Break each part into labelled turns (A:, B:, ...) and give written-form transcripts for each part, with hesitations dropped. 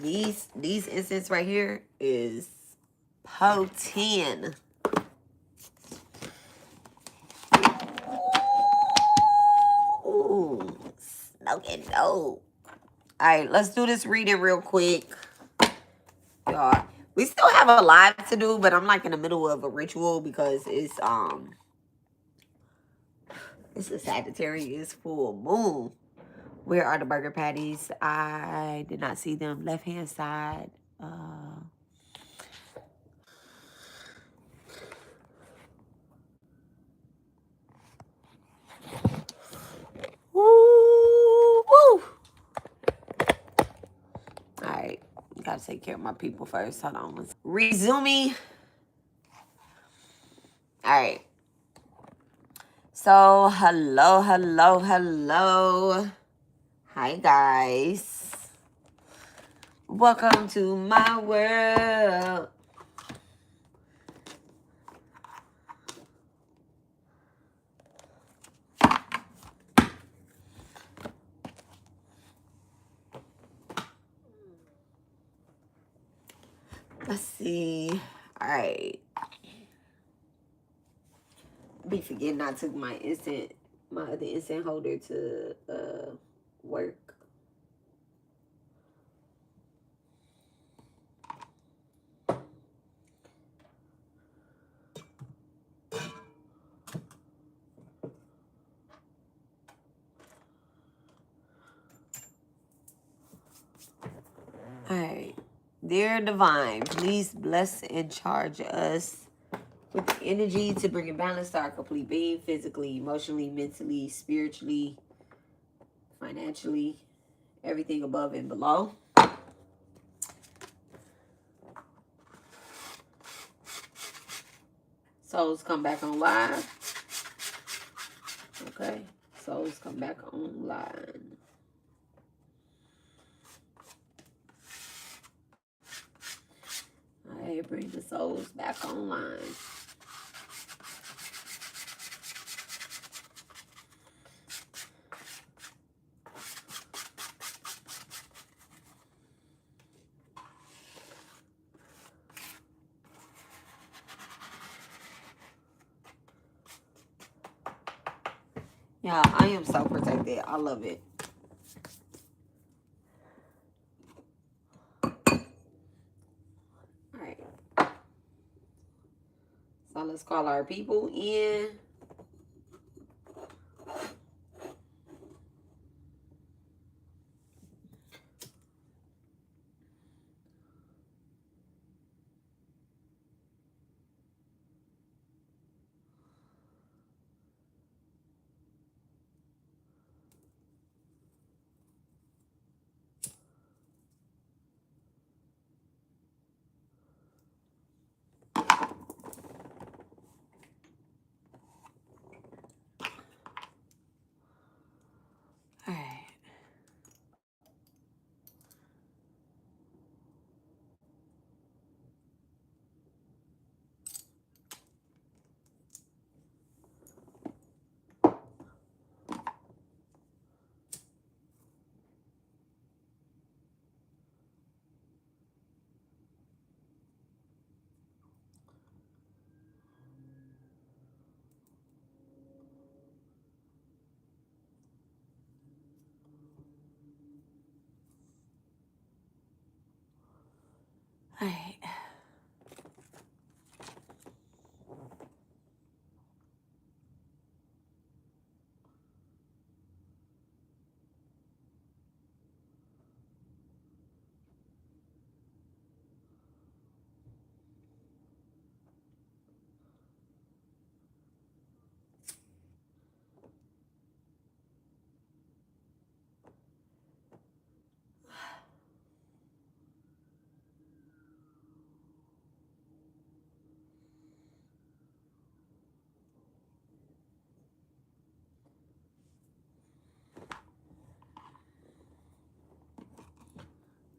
A: These incense right here is potent. Ooh, smoking dope. All right, let's do this reading real quick, y'all. We still have a lot to do, but I'm like in the middle of a ritual because it's a Sagittarius full moon. Where are the burger patties? I did not see them. Left hand side. Woo, woo. All right, gotta take care of my people first. Hold on. Resuming. All right. So, hello, hello, hello. Hi, guys. Welcome to my world. Let's see. All right. Be forgetting I took my other instant holder to work. All right. Dear Divine, please bless and charge us with the energy to bring a balance to our complete being, physically, emotionally, mentally, spiritually, financially, everything above and below. Souls come back online. Okay. Souls come back online. All right, bring the souls back online. Yeah, I am so protected. I love it. All right. So let's call our people in. All right. All right.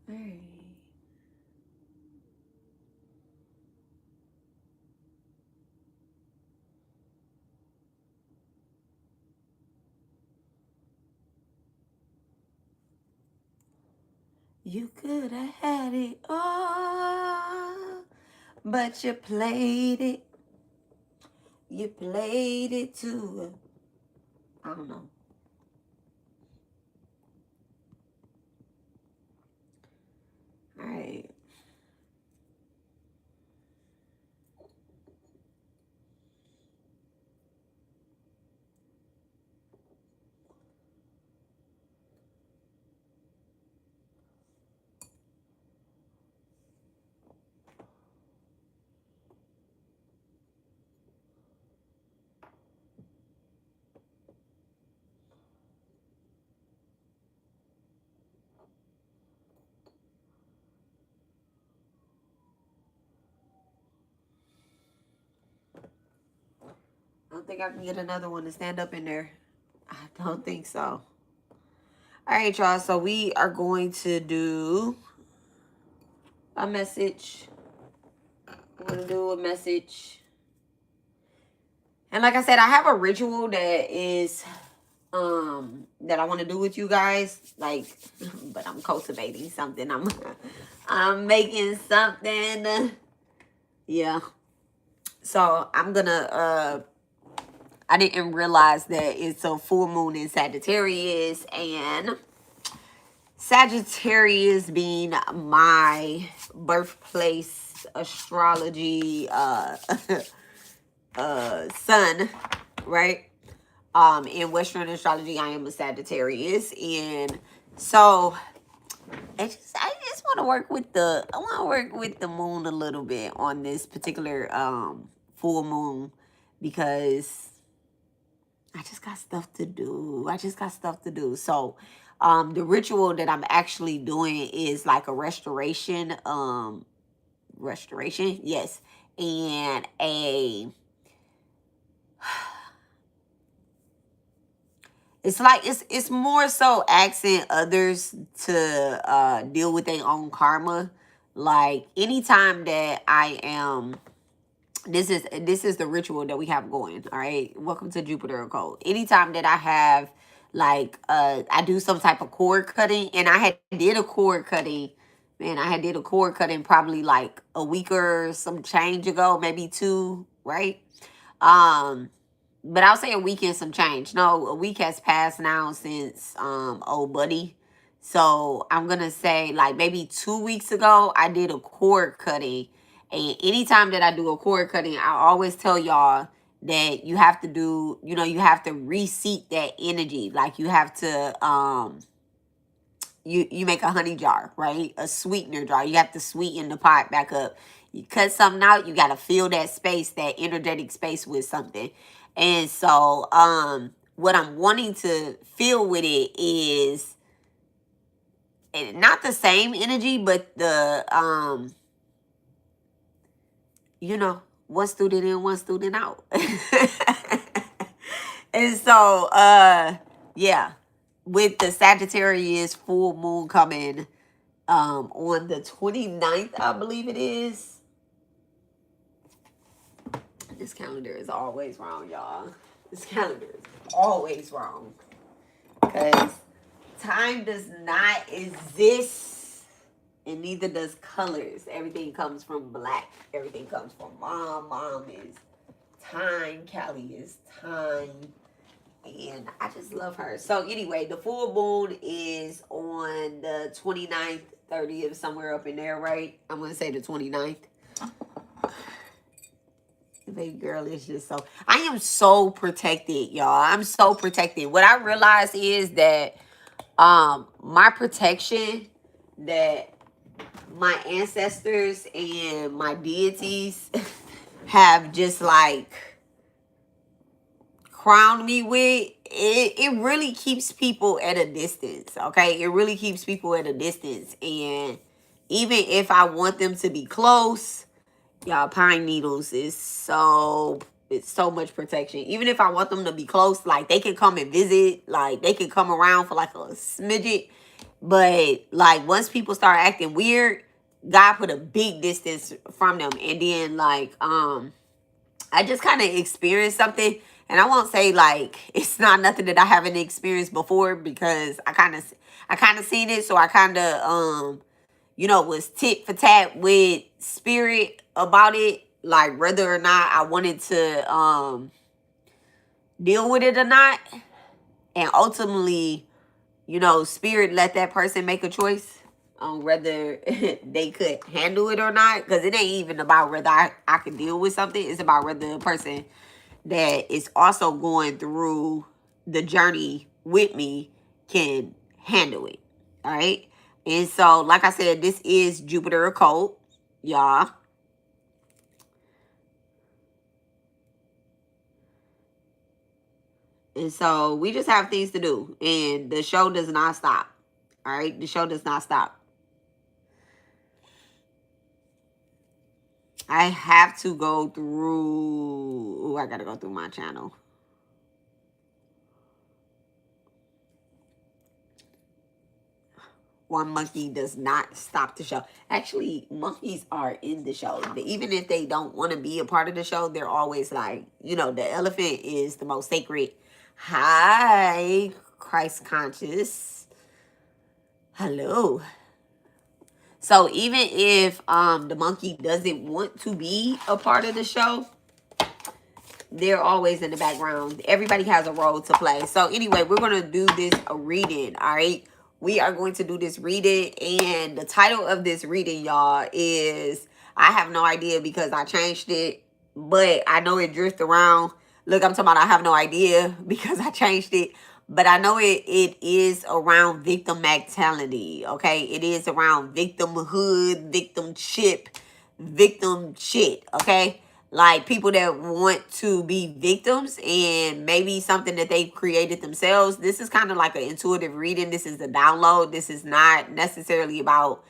A: All right. You could have had it all, but you played it. You played it too. I don't know. All right. I don't think I can get another one to stand up in there. I don't think so. All right, y'all. So we are going to do a message. We're going to do a message. And like I said, I have a ritual that is that I want to do with you guys. Like, but I'm cultivating something. I'm making something. Yeah. So I'm gonna I didn't realize that it's a full moon in Sagittarius, and Sagittarius being my birthplace astrology sun, right? In Western astrology, I am a Sagittarius, and so I just want to work with the moon a little bit on this particular full moon, because I just got stuff to do. So the ritual that I'm actually doing is like a restoration, yes, and it's more so asking others to deal with their own karma. Like anytime that I am, this is the ritual that we have going. All right, welcome to Jupiter Occult. Anytime that I have like I do some type of cord cutting, and I did a cord cutting probably like a week or some change ago, maybe two, right? But I'll say a week and some change. No, a week has passed now since old buddy. So I'm gonna say like maybe 2 weeks ago I did a cord cutting. And anytime that I do a cord cutting, I always tell y'all that you have to do, you have to reseat that energy. Like you have to you make a honey jar, right? A sweetener jar. You have to sweeten the pot back up. You cut something out, you gotta fill that space, that energetic space, with something. And so what I'm wanting to fill with it is not the same energy, but the one student in, one student out. And so yeah, with the Sagittarius full moon coming on the 29th, I believe it is. This calendar is always wrong, y'all. This calendar is always wrong. Because time does not exist, and neither does colors. Everything comes from black. Everything comes from mom. Mom is time. Callie is time. And I just love her. So anyway, the full moon is on the 29th, 30th, somewhere up in there, right? I'm going to say the 29th. Baby girl is just so... I am so protected, y'all. I'm so protected. What I realize is that my protection, that my ancestors and my deities have just like crowned me with, it really keeps people at a distance, okay? It really keeps people at a distance. And even if I want them to be close, y'all, pine needles is it's so much protection. Even if I want them to be close, like they can come and visit, like they can come around for like a smidget. But like once people start acting weird, God put a big distance from them. And then like I just kind of experienced something, and I won't say like it's not nothing that I haven't experienced before, because I kind of I kind of seen it, so I kind of you know, was tit for tat with spirit about it, like whether or not I wanted to deal with it or not. And ultimately, you know, spirit let that person make a choice on whether they could handle it or not. Because it ain't even about whether I can deal with something. It's about whether the person that is also going through the journey with me can handle it. All right. And so, like I said, this is Jupiter Occult, y'all. And so we just have things to do. And the show does not stop. All right. The show does not stop. I have to go through. Ooh, I got to go through my channel. One monkey does not stop the show. Actually, monkeys are in the show. Even if they don't want to be a part of the show, they're always like, you know, the elephant is the most sacred. Hi, Christ conscious. Hello. So even if the monkey doesn't want to be a part of the show, they're always in the background. Everybody has a role to play. So anyway, we're going to do this reading, all right? We are going to do this reading, and the title of this reading, y'all, is, I have no idea because I changed it, but I know it drifted around. Look, I'm talking about I have no idea because I changed it, but I know it is around victim mentality, okay? It is around victimhood, victim shit, okay? Like people that want to be victims and maybe something that they've created themselves. This is kind of like an intuitive reading. This is a download. This is not necessarily about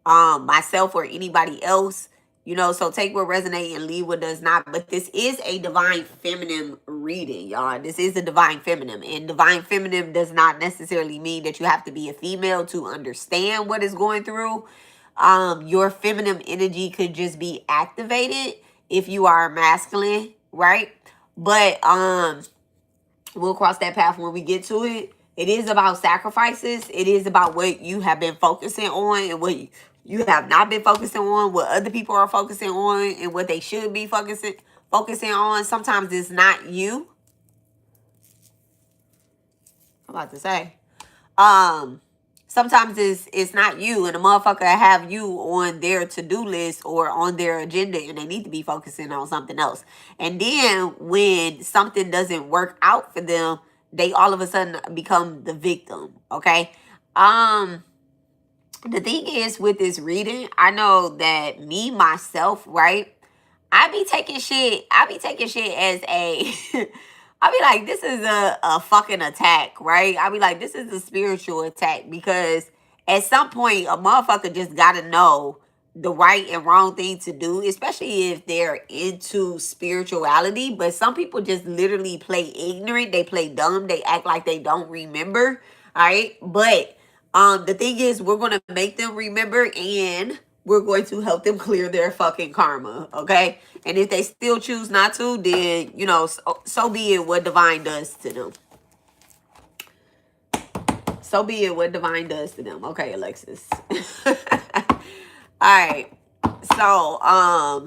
A: myself or anybody else. You know, so take what resonates and leave what does not. But this is a divine feminine reading, y'all. This is a divine feminine. And divine feminine does not necessarily mean that you have to be a female to understand what is going through. Your feminine energy could just be activated if you are masculine, right? But we'll cross that path when we get to it. It is about sacrifices. It is about what you have been focusing on and what you have not been focusing on, what other people are focusing on and what they should be focusing on. Sometimes it's not you. I'm about to say. Sometimes it's not you, and a motherfucker have you on their to-do list or on their agenda, and they need to be focusing on something else. And then when something doesn't work out for them, they all of a sudden become the victim. Okay. The thing is with this reading, I know that me myself, right? I be taking shit as a I be like, this is a fucking attack, right? I be like, this is a spiritual attack because at some point a motherfucker just gotta know the right and wrong thing to do, especially if they're into spirituality. But some people just literally play ignorant, they play dumb, they act like they don't remember. All right. But the thing is, we're gonna make them remember and we're going to help them clear their fucking karma, okay? And if they still choose not to, then, you know, so be it what divine does to them. So be it what divine does to them. Okay, Alexis. All right. So,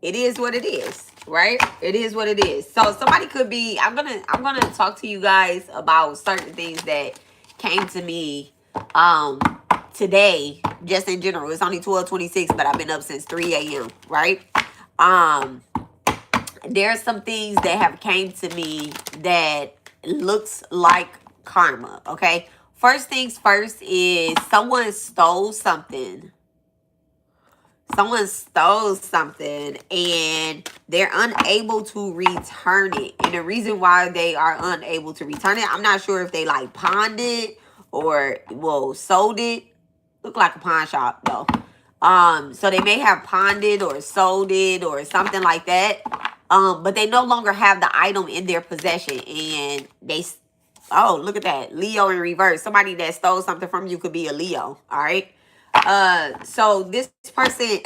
A: it is what it is, right? It is what it is. So somebody could be, I'm gonna talk to you guys about certain things that came to me today, just in general. It's only 12:26, but I've been up since 3 a.m. right? There's some things that have came to me that looks like karma. Okay, first things first is someone stole something. Someone stole something and they're unable to return it. And the reason why they are unable to return it, I'm not sure if they like pawned it or, well, sold it. Look like a pawn shop though. So they may have pawned it or sold it or something like that. But they no longer have the item in their possession and they, oh, look at that. Leo in reverse. Somebody that stole something from you could be a Leo. All right. So this person,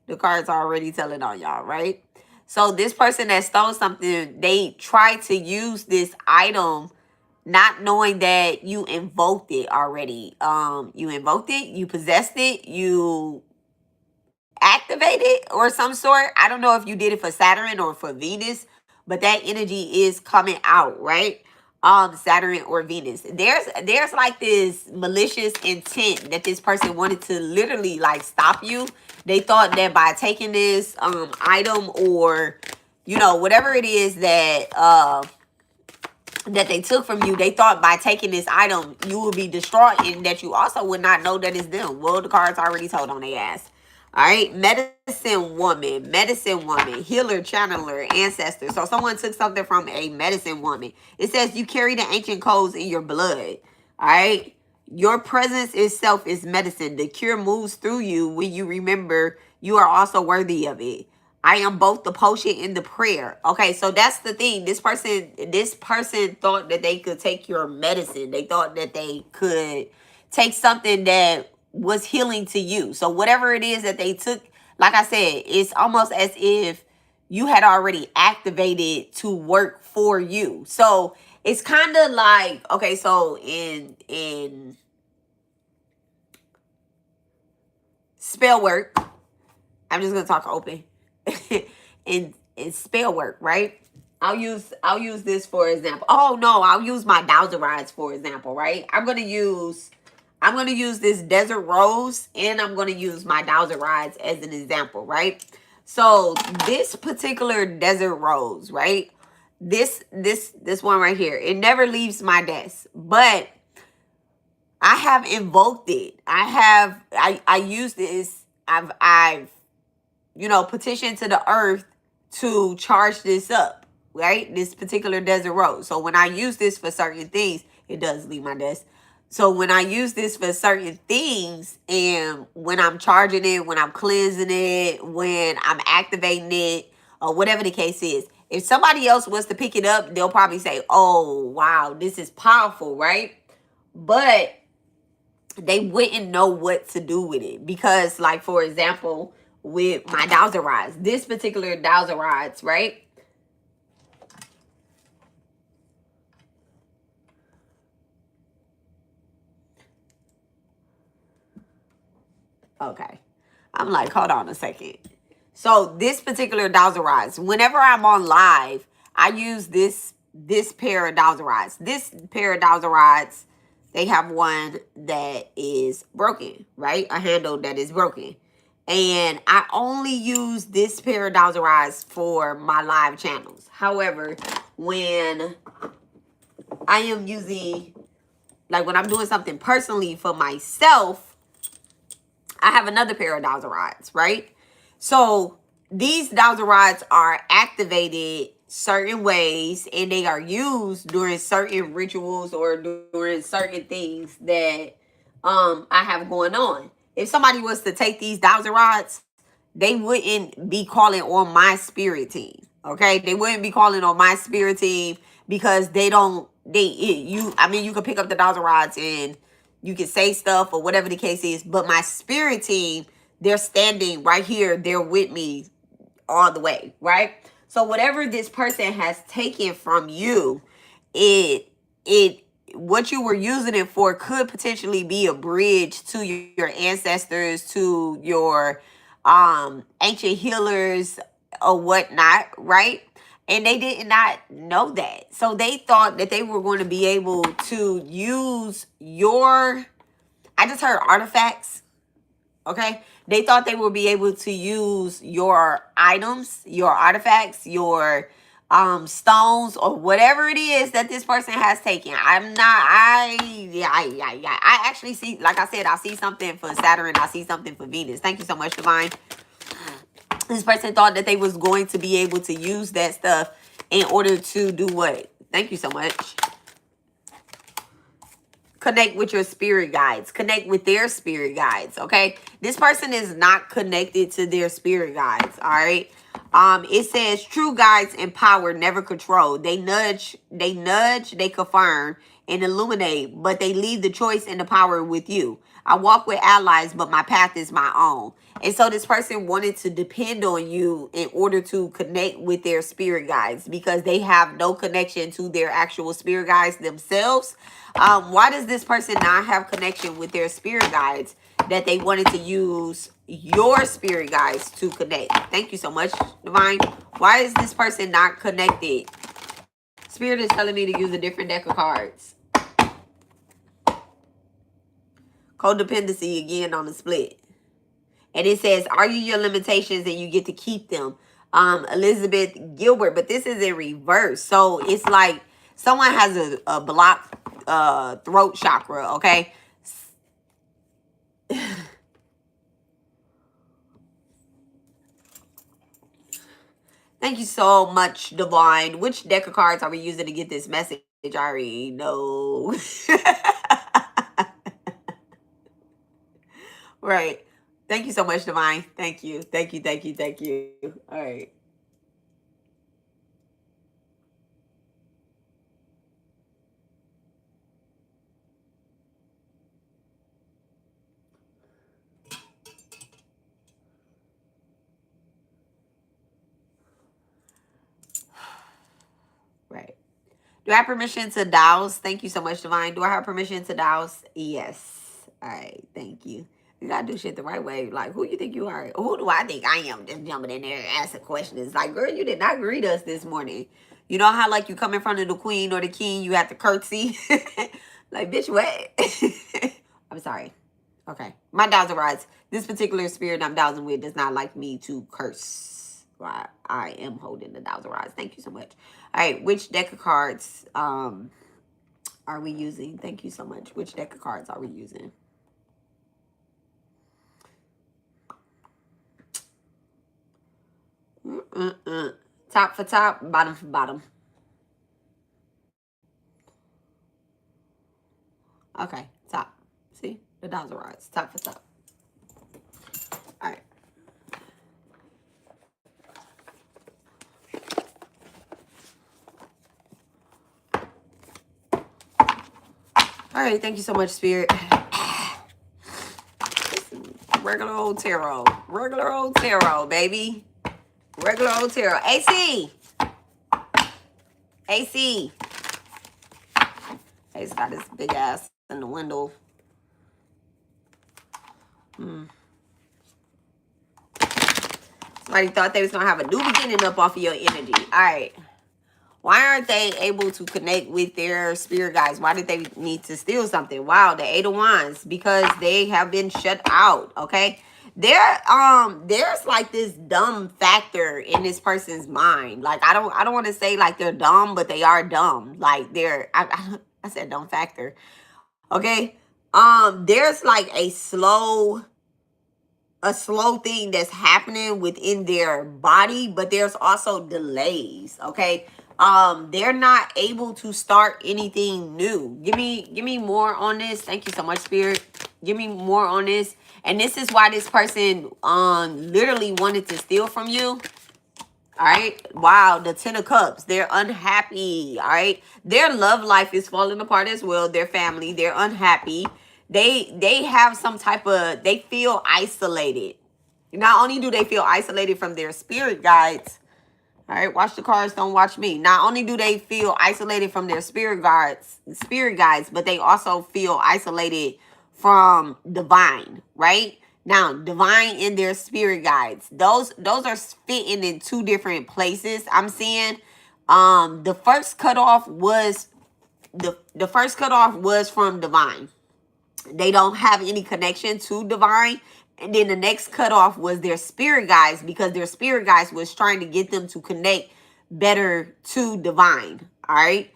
A: the cards are already telling on y'all, right? So this person that stole something, they tried to use this item not knowing that you invoked it already. You invoked it, you possessed it, you activated or some sort. I don't know if you did it for Saturn or for Venus, but that energy is coming out, right? Saturn or Venus. There's like this malicious intent that this person wanted to literally like stop you. They thought that by taking this item, or whatever it is that they took from you, they thought by taking this item you would be distraught, and that you also would not know that it's them. Well, the cards already told on their ass. All right, medicine woman, healer, channeler, ancestor. So someone took something from a medicine woman. It says you carry the ancient codes in your blood. All right, your presence itself is medicine. The cure moves through you when you remember you are also worthy of it. I am both the potion and the prayer. Okay, so that's the thing. This person thought that they could take your medicine. They thought that they could take something that was healing to you. So whatever it is that they took, like I said, it's almost as if you had already activated to work for you. So it's kind of like, okay, so in spell work, I'm just gonna talk open. in spell work, right? I'll use this for example. Oh no, I'll use my dowserites for example, right? I'm gonna use this desert rose, and I'm gonna use my dowserites as an example, right? So this particular desert rose, right? This one right here, it never leaves my desk, but I have invoked it. I use this. I've petitioned to the earth to charge this up, right? This particular desert rose. So when I use this for certain things, it does leave my desk. So when I use this for certain things, and when I'm charging it, when I'm cleansing it, when I'm activating it, or whatever the case is, if somebody else was to pick it up, they'll probably say, oh, wow, this is powerful, right? But they wouldn't know what to do with it. Because, like, for example, with my dowserites, this particular dowserites, right? Okay. I'm like, hold on a second. So this particular dowserites, whenever I'm on live, I use this pair of dowserites. This pair of dowserites, they have one that is broken, right? A handle that is broken. And I only use this pair of dowserites for my live channels. However, when I am using, like when I'm doing something personally for myself, I have another pair of dowserites, right? So these dowserites are activated certain ways, and they are used during certain rituals or during certain things that I have going on. If somebody was to take these dowserites, they wouldn't be calling on my spirit team. Okay, they wouldn't be calling on my spirit team because they don't. I mean, you could pick up the dowserites and you can say stuff or whatever the case is, but my spirit team, they're standing right here. They're with me all the way, right? So whatever this person has taken from you, what you were using it for could potentially be a bridge to your ancestors, to your ancient healers or whatnot, right? And they did not know that. So they thought that they were going to be able to use I just heard artifacts, okay? They thought they would be able to use your items, your artifacts, your stones, or whatever it is that this person has taken. I actually see, like I said, I see something for Saturn, I see something for Venus. Thank you so much, Divine. This person thought that they was going to be able to use that stuff in order to do what? Thank you so much. Connect with your spirit guides. Connect with their spirit guides, okay? This person is not connected to their spirit guides, all right? It says true guides empower, never control. They nudge, they confirm, and illuminate, but they leave the choice and the power with you. I walk with allies, but my path is my own. And so this person wanted to depend on you in order to connect with their spirit guides because they have no connection to their actual spirit guides themselves. Why does this person not have connection with their spirit guides that they wanted to use your spirit guides to connect? Thank you so much, Divine. Why is this person not connected? Spirit is telling me to use a different deck of cards. Codependency again on the split. And it says, argue your limitations and you get to keep them. Elizabeth Gilbert, but this is in reverse. So it's like someone has a blocked throat chakra, okay? Thank you so much, Divine. Which deck of cards are we using to get this message? I already know. Right. Thank you so much, Divine. Thank you. Thank you. Thank you. Thank you. All right. Right. Do I have permission to douse? Thank you so much, Divine. Do I have permission to douse? Yes. All right. Thank you. You gotta do shit the right way. Like, who you think you are? Who do I think I am? Just jumping in there and asking questions. Like, girl, you did not greet us this morning. You know how, like, you come in front of the queen or the king, you have to curtsy? Like, bitch, what? I'm sorry. Okay. My dowser rods. This particular spirit I'm dowsing with does not like me to curse. I am holding the dowser rods. Thank you so much. All right. Which deck of cards are we using? Thank you so much. Which deck of cards are we using? Top for top, bottom for bottom. Okay, top. See? The dowser rods. Top for top. All right. All right, thank you so much, Spirit. Regular old tarot. Regular old tarot, baby. Regular old tarot. AC. AC. He's got his big ass in the window. Somebody thought they was going to have a new beginning up off of your energy. All right. Why aren't they able to connect with their spirit guides? Why did they need to steal something? Wow, the 8 of Wands. Because they have been shut out, okay? There's like this dumb factor in this person's mind. Like, I don't want to say like they're dumb, but they are dumb. Like, I said dumb factor. Okay? There's like a slow thing that's happening within their body, but there's also delays, okay? They're not able to start anything new. Give me more on this. Thank you so much, Spirit. Give me more on this. And this is why this person literally wanted to steal from you. All right. Wow. The 10 of Cups. They're unhappy. All right. Their love life is falling apart as well. Their family. They're unhappy. They have some type of, they feel isolated. Not only do they feel isolated from their spirit guides. All right. Watch the cards. Don't watch me. Not only do they feel isolated from their spirit guides, but they also feel isolated from divine, right? Now, divine and their spirit guides, those are fitting in 2 different places. I'm seeing the first cutoff was the first cutoff was from divine. They don't have any connection to divine. And then the next cutoff was their spirit guides, because their spirit guides was trying to get them to connect better to divine. All right.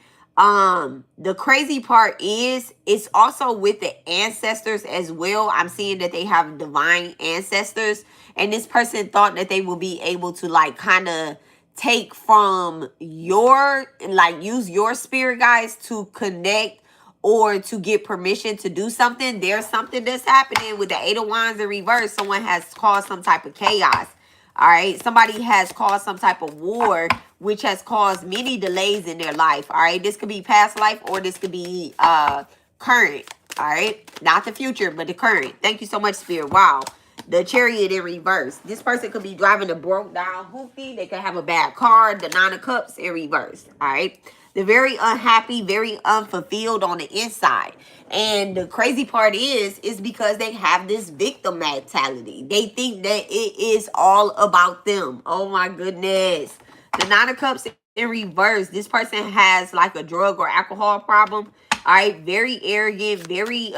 A: The crazy part is it's also with the ancestors as well. I'm seeing that they have divine ancestors, and this person thought that they will be able to like kind of take from your, like, use your spirit guides to connect or to get permission to do something. There's something that's happening with the 8 of Wands in reverse. Someone has caused some type of chaos. All right. Somebody has caused some type of war which has caused many delays in their life. All right, this could be past life or this could be current. All right, not the future, but the current. Thank you so much, Spirit. Wow. The Chariot in reverse. This person could be driving a broke down hoopty. They could have a bad car. The Nine of Cups in reverse. All right. They're very unhappy, very unfulfilled on the inside. And the crazy part is because they have this victim mentality. They think that it is all about them. Oh my goodness. The Nine of Cups in reverse. This person has like a drug or alcohol problem. All right. Very arrogant, very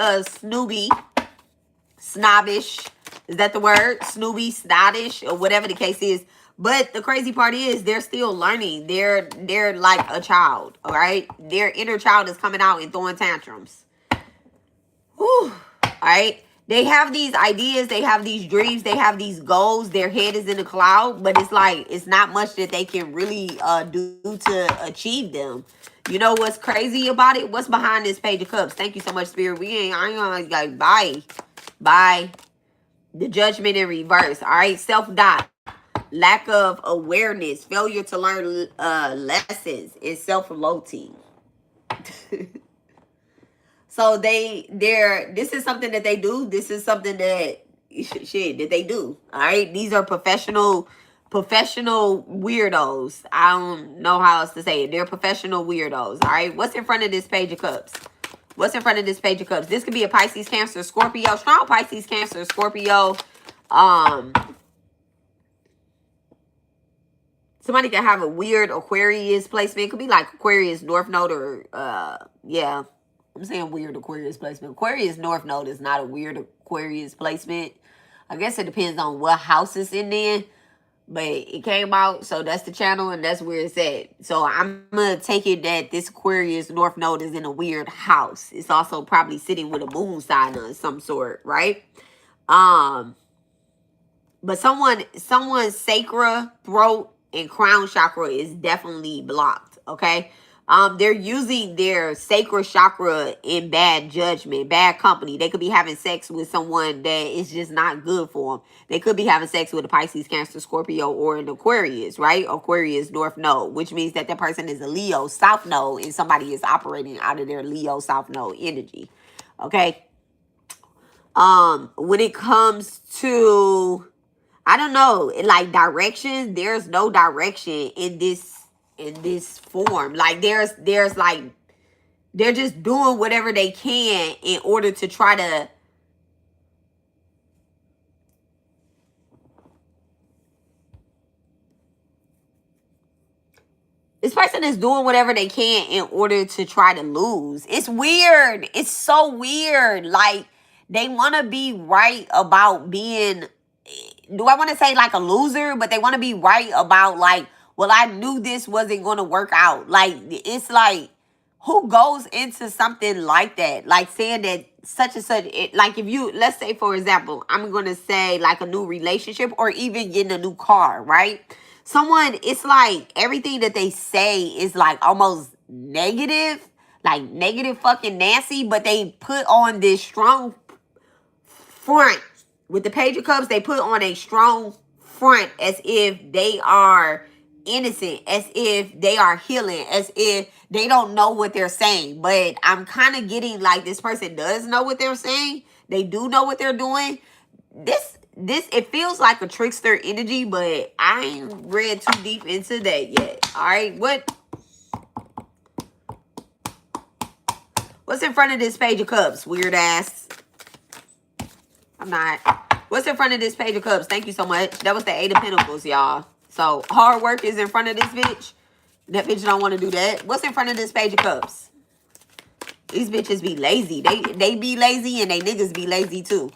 A: snobbish. Is that the word? Snooby, snottish, or whatever the case is. But the crazy part is they're still learning. They're like a child, all right? Their inner child is coming out and throwing tantrums. Whew, all right? They have these ideas. They have these dreams. They have these goals. Their head is in the cloud. But it's like it's not much that they can really do to achieve them. You know what's crazy about it? What's behind this Page of Cups? Thank you so much, Spirit. I ain't gonna like, bye. The Judgment in reverse. All right. Self-doubt. Lack of awareness. Failure to learn lessons. And self-loathing. So this is something that they do. This is something that that they do. All right. These are professional weirdos. I don't know how else to say it. They're professional weirdos. All right. What's in front of this Page of Cups? What's in front of this Page of Cups? This could be a Pisces, Cancer, Scorpio. Strong Pisces, Cancer, Scorpio. Somebody can have a weird Aquarius placement. It could be like Aquarius North Node or, yeah. I'm saying weird Aquarius placement. Aquarius North Node is not a weird Aquarius placement. I guess it depends on what house it's in there. But it came out, so that's the channel, and that's where it's at. So I'm going to take it that this Aquarius North Node is in a weird house. It's also probably sitting with a moon sign of some sort, right? But someone's sacral, throat, and crown chakra is definitely blocked, okay? They're using their sacral chakra in bad judgment, bad company. They could be having sex with someone that is just not good for them. They could be having sex with a Pisces, Cancer, Scorpio, or an Aquarius, right? Aquarius North Node, which means that person is a Leo South Node and somebody is operating out of their Leo South Node energy, okay? When it comes to, I don't know, like direction, there's no direction in this form. Like there's like they're just doing whatever they can in order to try to this person is doing whatever they can in order to try to lose. It's weird. It's so weird. Like they want to be right about being, do I want to say like a loser, but they want to be right about like, well, I knew this wasn't going to work out. Like, it's like, who goes into something like that? Like saying that such and such, like if you, let's say, for example, I'm going to say like a new relationship or even getting a new car, right? Someone, it's like everything that they say is like almost negative, like negative fucking Nancy, but they put on this strong front. With the Page of Cups, they put on a strong front as if they are innocent, as if they are healing, as if they don't know what they're saying. But I'm kind of getting like this person does know what they're saying. They do know what they're doing. This it feels like a trickster energy, but I ain't read too deep into that yet. All right, what's in front of this Page of Cups? Weird ass. I'm not. What's in front of this Page of Cups? Thank you so much. That was the Eight of Pentacles, y'all. So hard work is in front of this bitch. That bitch don't want to do that. What's in front of this Page of Cups? These bitches be lazy. They be lazy and they niggas be lazy too.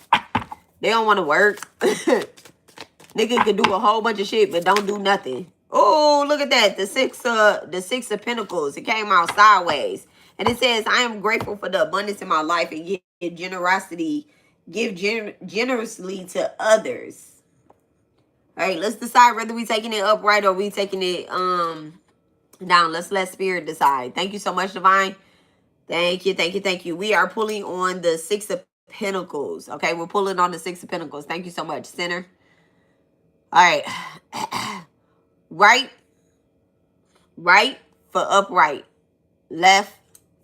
A: They don't want to work. Nigga can do a whole bunch of shit but don't do nothing. Oh, look at that. The six of Pentacles. It came out sideways. And it says, I am grateful for the abundance in my life and give generosity. Give generously to others. All right, let's decide whether we taking it upright or we taking it down. Let's let Spirit decide. Thank you so much, Divine. Thank you, thank you, thank you. We are pulling on the Six of Pentacles. Okay, we're pulling on the Six of Pentacles. Thank you so much, Center. All right. Right Right for upright. Left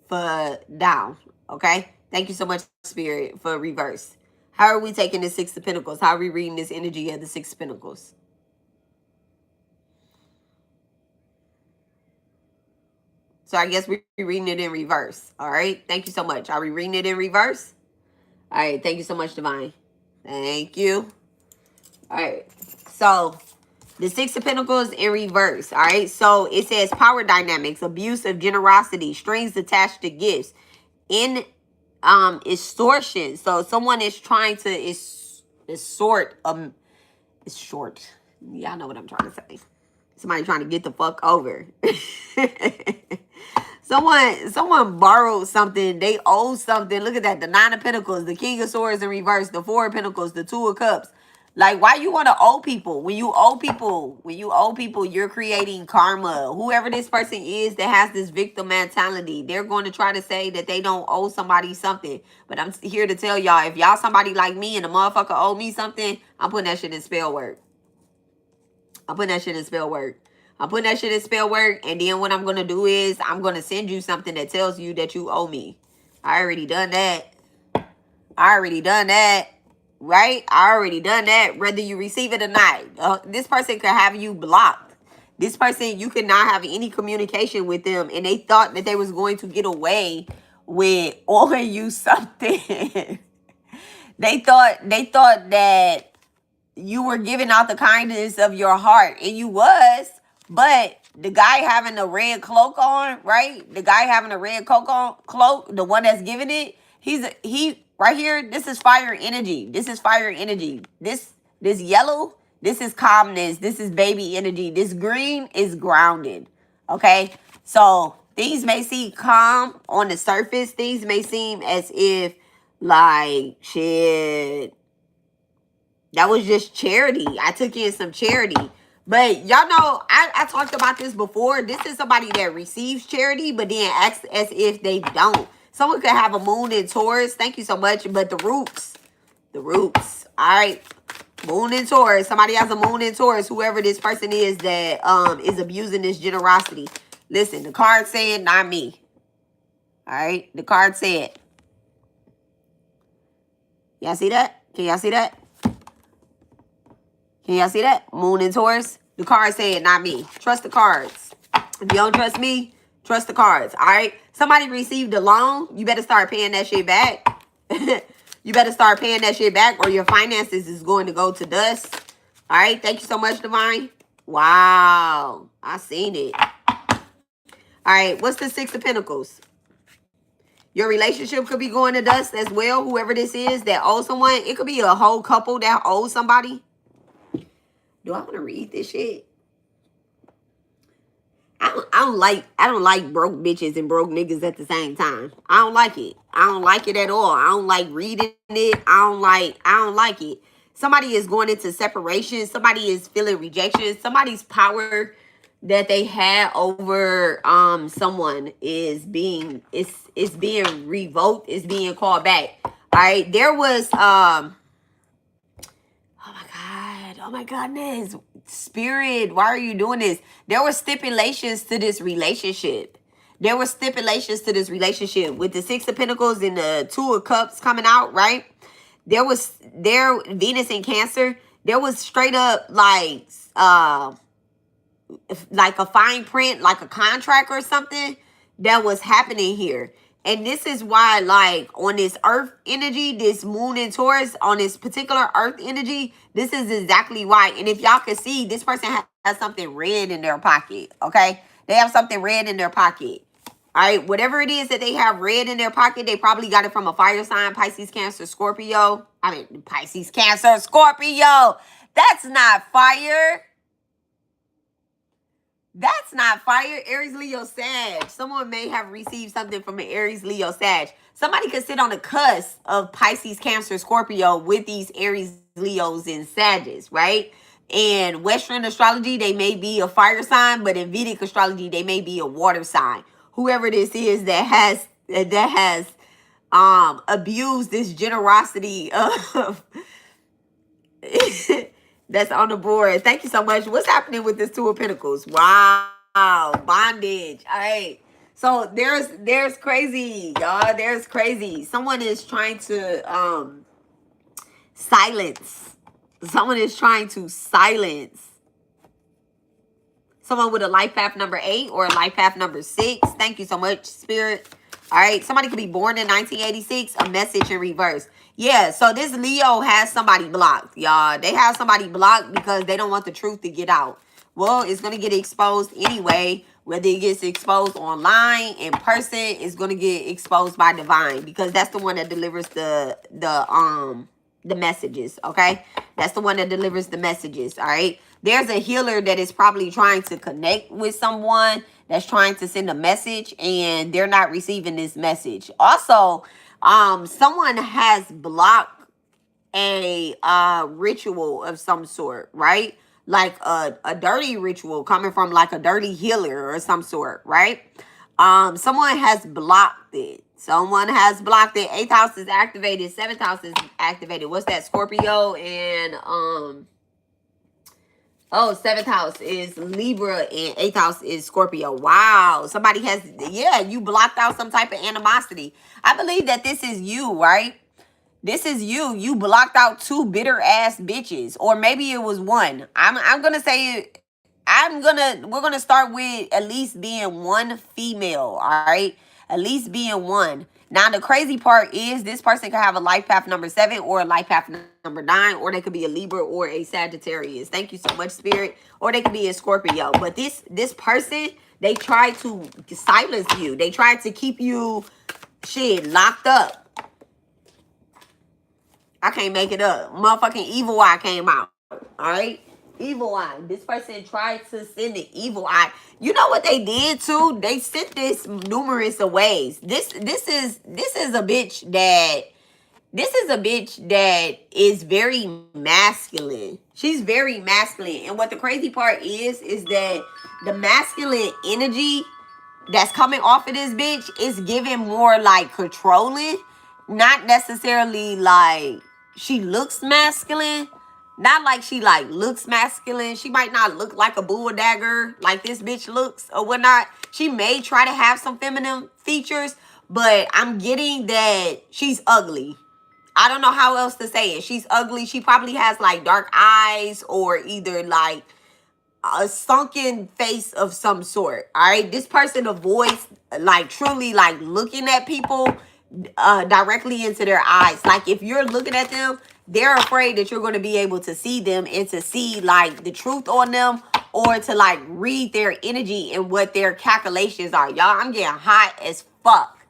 A: for down. Okay? Thank you so much, Spirit, for reverse. How are we taking the Six of Pentacles? How are we reading this energy of the Six of Pentacles? So I guess we're reading it in reverse. All right? Thank you so much. Are we reading it in reverse? All right. Thank you so much, Divine. Thank you. All right. So the Six of Pentacles in reverse. All right. So it says power dynamics, abuse of generosity, strings attached to gifts, in extortion. So someone is trying to extort it's short. Y'all know what I'm trying to say. Somebody trying to get the fuck over. Someone borrowed something. They owe something. Look at that. The Nine of Pentacles, the King of Swords in reverse, the Four of Pentacles, the Two of Cups. Like, why you want to owe people? When you owe people, you're creating karma. Whoever this person is that has this victim mentality, they're going to try to say that they don't owe somebody something. But I'm here to tell y'all, if y'all somebody like me and a motherfucker owe me something, I'm putting that shit in spell work. I'm putting that shit in spell work. And then what I'm going to do is I'm going to send you something that tells you that you owe me. I already done that. Right? I already done that. Whether you receive it or not. This person could have you blocked. This person, you could not have any communication with them. And they thought that they was going to get away with owing you something. They thought that you were giving out the kindness of your heart, and you was, but the guy having a red cloak on, right? The guy having a red cloak, the one that's giving it, he right here, this is fire energy. This yellow, this is calmness. This is baby energy. This green is grounded. Okay? So things may seem calm on the surface. Things may seem as if like shit, that was just charity. I took in some charity. But y'all know, I talked about this before. This is somebody that receives charity, but then acts as if they don't. Someone could have a moon in Taurus. Thank you so much. But the roots. All right. Moon in Taurus. Somebody has a moon in Taurus. Whoever this person is that is abusing this generosity. Listen, the card said, not me. All right. The card said. Y'all see that? Can y'all see that? Can y'all see that? Moon in Taurus. The card said, not me. Trust the cards. If you don't trust me, trust the cards. All right? Somebody received a loan. You better start paying that shit back. You better start paying that shit back or your finances is going to go to dust. All right? Thank you so much, Divine. Wow. I seen it. All right. What's the Six of Pentacles? Your relationship could be going to dust as well. Whoever this is that owes someone. It could be a whole couple that owes somebody. Do I want to read this shit? I don't like broke bitches and broke niggas at the same time. I don't like it. I don't like it at all. I don't like reading it. I don't like it. Somebody is going into separation. Somebody is feeling rejection. Somebody's power that they had over someone is being revoked, is being called back. All right. There was oh my goodness. Spirit, why are you doing this? There were stipulations to this relationship. With the Six of Pentacles and the Two of Cups coming out, right? Venus in Cancer. There was straight up like a fine print, like a contract or something that was happening here. And this is why, like, on this earth energy, this moon in Taurus, on this particular earth energy, this is exactly why. And if y'all can see, this person has something red in their pocket, okay? They have something red in their pocket. All right, whatever it is that they have red in their pocket, they probably got it from a fire sign, Pisces, Cancer, Scorpio. Pisces, Cancer, Scorpio. That's not fire. That's not fire. Aries, Leo, Sag. Someone may have received something from an Aries, Leo, Sag. Somebody could sit on the cusp of Pisces, Cancer, Scorpio with these Aries, Leos, and Sagittarius, right? In Western astrology, they may be a fire sign, but in Vedic astrology, they may be a water sign. Whoever this is that has abused this generosity of that's on the board. Thank you so much. What's happening with this Two of Pentacles? Wow. Bondage. All right. So there's crazy, y'all. There's crazy. Someone is trying to silence. Someone is trying to silence someone with a life path number 8 or a life path number 6. Thank you so much, Spirit. All right. Somebody could be born in 1986. A message in reverse. Yeah. So this Leo has somebody blocked, y'all. They have somebody blocked because they don't want the truth to get out. Well, it's going to get exposed anyway. Whether it gets exposed online, in person, it's going to get exposed by divine, because that's the one that delivers the messages. Okay. That's the one that delivers the messages. All right. There's a healer that is probably trying to connect with someone that's trying to send a message, and they're not receiving this message. Also, someone has blocked a ritual of some sort, right? Like a dirty ritual coming from like a dirty healer or some sort, right? Someone has blocked it. Someone has blocked it. 8th house is activated. 7th house is activated. What's that? Scorpio and oh, 7th house is Libra and 8th house is Scorpio. Wow. Somebody has, yeah, you blocked out some type of animosity. I believe that this is you, right? This is you. You blocked out 2 bitter ass bitches. Or maybe it was one. I'm going to say, we're going to start with at least being one female, all right? At least being one. Now, the crazy part is this person could have a life path number 7 or a life path number 9, or they could be a Libra or a Sagittarius. Thank you so much, Spirit. Or they could be a Scorpio. But this person, they try to silence you. They try to keep you, locked up. I can't make it up. Motherfucking evil eye came out. All right? Evil eye. This person tried to send the evil eye. You know what they did too? They sent this numerous of ways. This is a bitch that is very masculine. She's very masculine. And what the crazy part is that the masculine energy that's coming off of this bitch is giving more like controlling, not necessarily like she looks masculine. Not like she like looks masculine. She might not look like a bull dagger like this bitch looks or whatnot. She may try to have some feminine features, but I'm getting that she's ugly. I don't know how else to say it. She's ugly. She probably has like dark eyes or either like a sunken face of some sort. All right. This person avoids like truly like looking at people directly into their eyes. Like if you're looking at them, they're afraid that you're going to be able to see them and to see like the truth on them, or to like read their energy and what their calculations are. Y'all, I'm getting hot as fuck.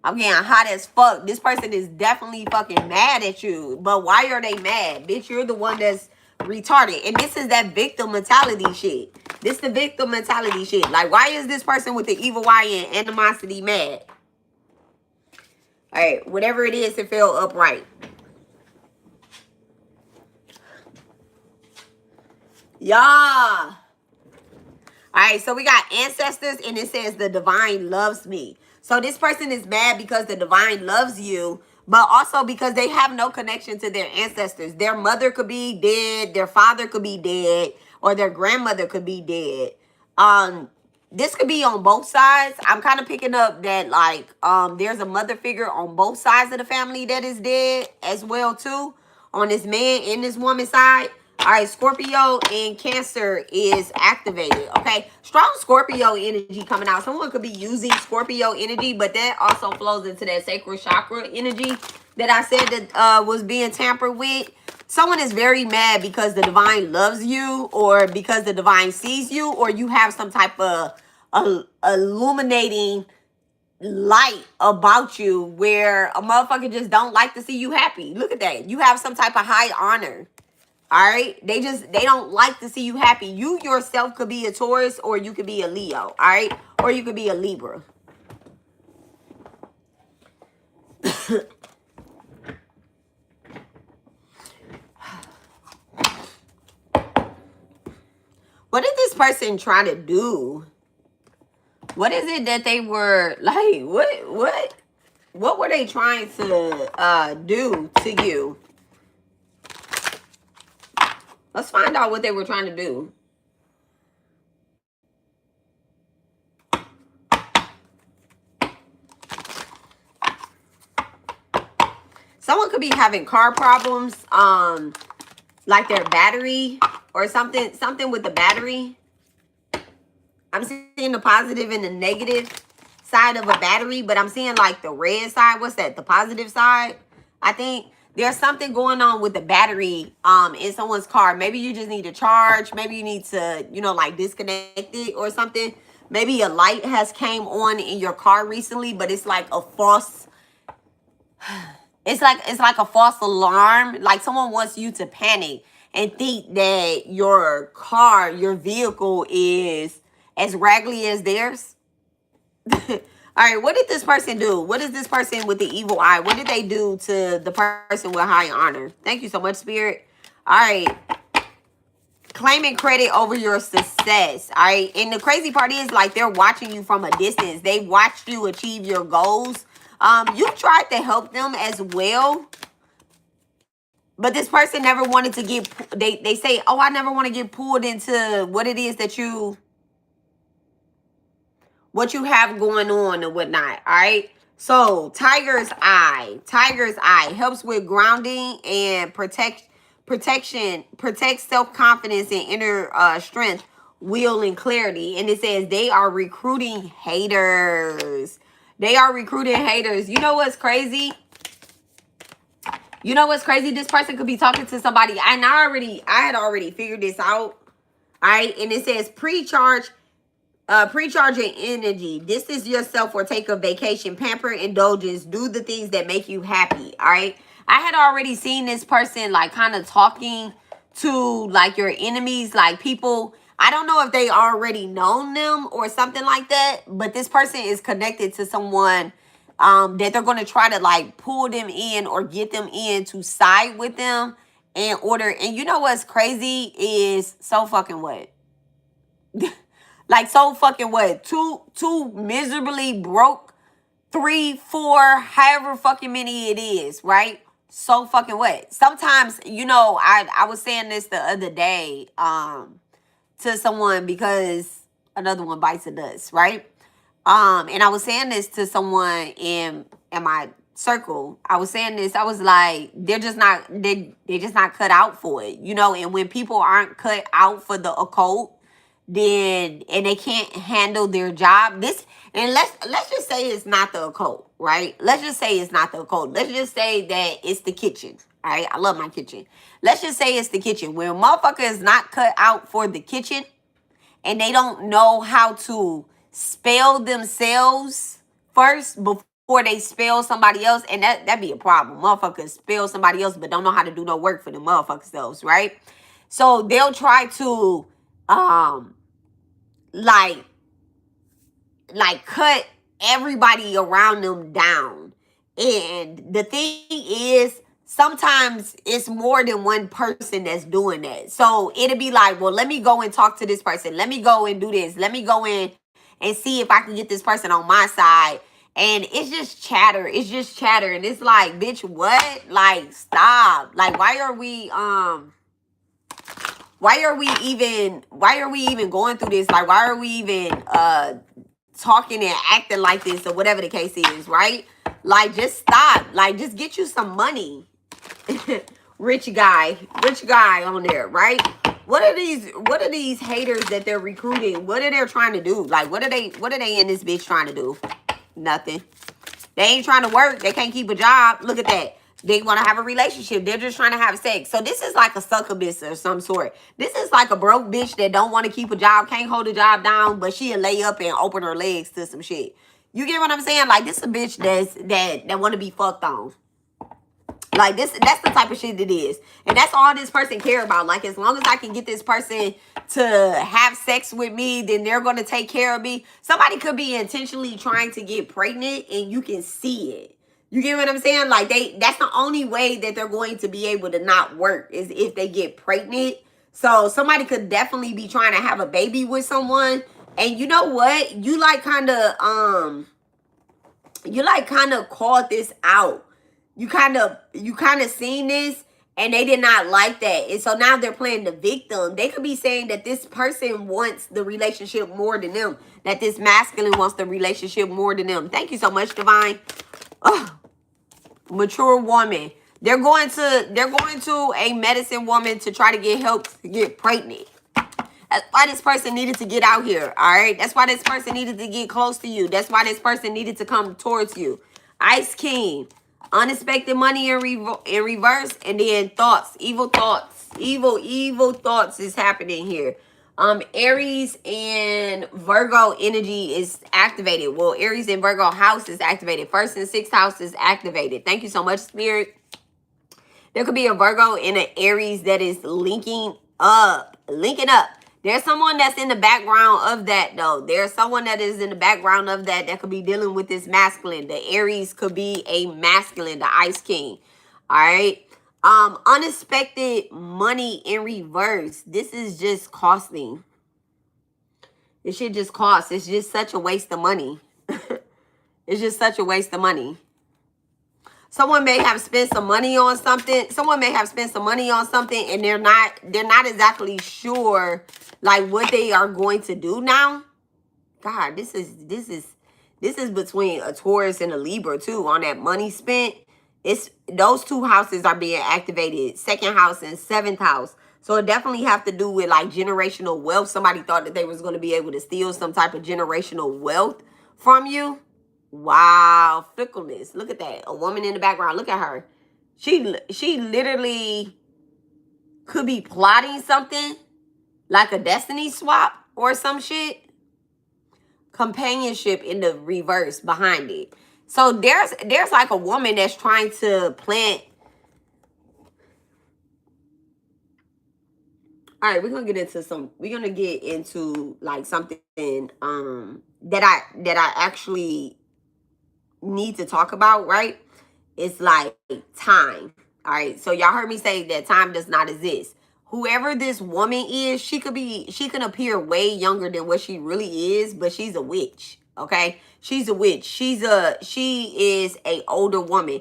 A: I'm getting hot as fuck. This person is definitely fucking mad at you. But why are they mad? Bitch, you're the one that's retarded. And this is that victim mentality shit. This the victim mentality shit. Like, why is this person with the evil eye and animosity mad? All right, whatever it is, it felt upright. Yeah. All right, so we got ancestors, and it says the divine loves me. So this person is mad because the divine loves you, but also because they have no connection to their ancestors. Their mother could be dead, their father could be dead, or their grandmother could be dead. This could be on both sides. I'm kind of picking up that like there's a mother figure on both sides of the family that is dead as well too, on this man and this woman side. All right, Scorpio and Cancer is activated, okay? Strong Scorpio energy coming out. Someone could be using Scorpio energy, but that also flows into that sacral chakra energy that I said that was being tampered with. Someone is very mad because the divine loves you, or because the divine sees you, or you have some type of illuminating light about you where a motherfucker just don't like to see you happy. Look at that. You have some type of high honor. All right. They don't like to see you happy. You yourself could be a Taurus, or you could be a Leo. All right. Or you could be a Libra. What did this person try to do? What is it that they were like? What were they trying to do to you? Let's find out what they were trying to do. could be having car problems, like their battery or something with the battery. I'm seeing the positive and the negative side of a battery, but I'm seeing like the red side. What's that? The positive side. I think there's something going on with the battery in someone's car. Maybe you just need to charge. Maybe you need to, you know, like disconnect it or something. Maybe a light has came on in your car recently, but it's like a false, it's like a false alarm. Like someone wants you to panic and think that your car, your vehicle is as raggedy as theirs. All right, what did this person do? What is this person with the evil eye? What did they do to the person with high honor? Thank you so much, Spirit. All right. Claiming credit over your success. All right. And the crazy part is, like, they're watching you from a distance. They watched you achieve your goals. You tried to help them as well. But this person never wanted to get, they say, oh, I never want to get pulled into what it is that what you have going on and whatnot. All right. So Tiger's Eye helps with grounding and protection, protects self-confidence and inner strength, will, and clarity. And it says they are recruiting haters. They are recruiting haters. You know what's crazy? You know what's crazy? This person could be talking to somebody. And I had already figured this out. All right. And it says pre-charge your energy. Distance yourself or take a vacation. Pamper, indulgence. Do the things that make you happy. All right. I had already seen this person like kind of talking to like your enemies, like people. I don't know if they already known them or something like that, but this person is connected to someone that they're going to try to like pull them in or get them in to side with them in order. And you know what's crazy is so fucking what? Like so fucking what? Two miserably broke, 3, 4, however fucking many it is, right? So fucking what? Sometimes, you know, I was saying this the other day to someone because another one bites the dust, right? And I was saying this to someone in my circle. I was saying this. I was like, they're just not cut out for it, you know. And when people aren't cut out for the occult, then and they can't handle their job. And let's just say it's not the occult, right? Let's just say it's not the occult. Let's just say that it's the kitchen. All right, I love my kitchen. Let's just say it's the kitchen. When a motherfucker is not cut out for the kitchen and they don't know how to spell themselves first before they spell somebody else, and that'd be a problem. Motherfuckers spell somebody else but don't know how to do no work for the motherfuckers themselves, right? So they'll try to like cut everybody around them down. And the thing is, sometimes it's more than one person that's doing that. So it'll be like, well, let me go and talk to this person. Let me go and do this. Let me go in and see if I can get this person on my side. And it's just chatter. It's just chatter. And it's like, bitch, what? Like, stop. Like, why are we even going through this? Like, why are we even talking and acting like this or whatever the case is, right? Like, just stop. Like, just get you some money. rich guy on there, right? What are these haters that they're recruiting? What are they trying to do? Like, what are they in this bitch trying to do? Nothing. They ain't trying to work. They can't keep a job. Look at that. They want to have a relationship. They're just trying to have sex. So this is like a succubus or some sort. This is like a broke bitch that don't want to keep a job, can't hold a job down, but she'll lay up and open her legs to some shit. You get what I'm saying? Like, this is a bitch that want to be fucked on. Like, that's the type of shit it is. And that's all this person care about. Like, as long as I can get this person to have sex with me, then they're going to take care of me. Somebody could be intentionally trying to get pregnant and you can see it. You get what I'm saying? Like, that's the only way that they're going to be able to not work is if they get pregnant. So somebody could definitely be trying to have a baby with someone. And you know what? You kind of called this out. You kind of seen this and they did not like that. And so now they're playing the victim. They could be saying that this person wants the relationship more than them. That this masculine wants the relationship more than them. Thank you so much, Divine. Oh, mature woman. They're going to a medicine woman to try to get help to get pregnant. That's why this person needed to get out here, all right? That's why this person needed to get close to you. That's why this person needed to come towards you. Ice King, unexpected money in reverse, and then thoughts, evil thoughts. Evil thoughts is happening here. Aries and Virgo energy is activated. Well, Aries and Virgo house is activated. First and sixth house is activated. Thank you so much, Spirit. There could be a Virgo and an Aries that is linking up. There's someone that's in the background of that, though. There's someone that is in the background of that could be dealing with this masculine. The Aries could be a masculine, the Ice King. All right. Unexpected money in reverse. This is just costing. This shit just costs. It's just such a waste of money. It's just such a waste of money. Someone may have spent some money on something. And they're not exactly sure like what they are going to do now. God, this is between a Taurus and a Libra too on that money spent. It's those two houses are being activated, second house and seventh house. So it definitely have to do with like generational wealth. Somebody thought that they was going to be able to steal some type of generational wealth from you. Wow, fickleness. Look at that. A woman in the background. Look at her. She literally could be plotting something like a destiny swap or some shit. Companionship in the reverse behind it. So there's like a woman that's trying to plant. All right, we're gonna get into like something that I actually need to talk about, right? It's like time. All right, so y'all heard me say that time does not exist. Whoever this woman is, she can appear way younger than what she really is, but she's a witch. Okay, she's a witch. She is a older woman.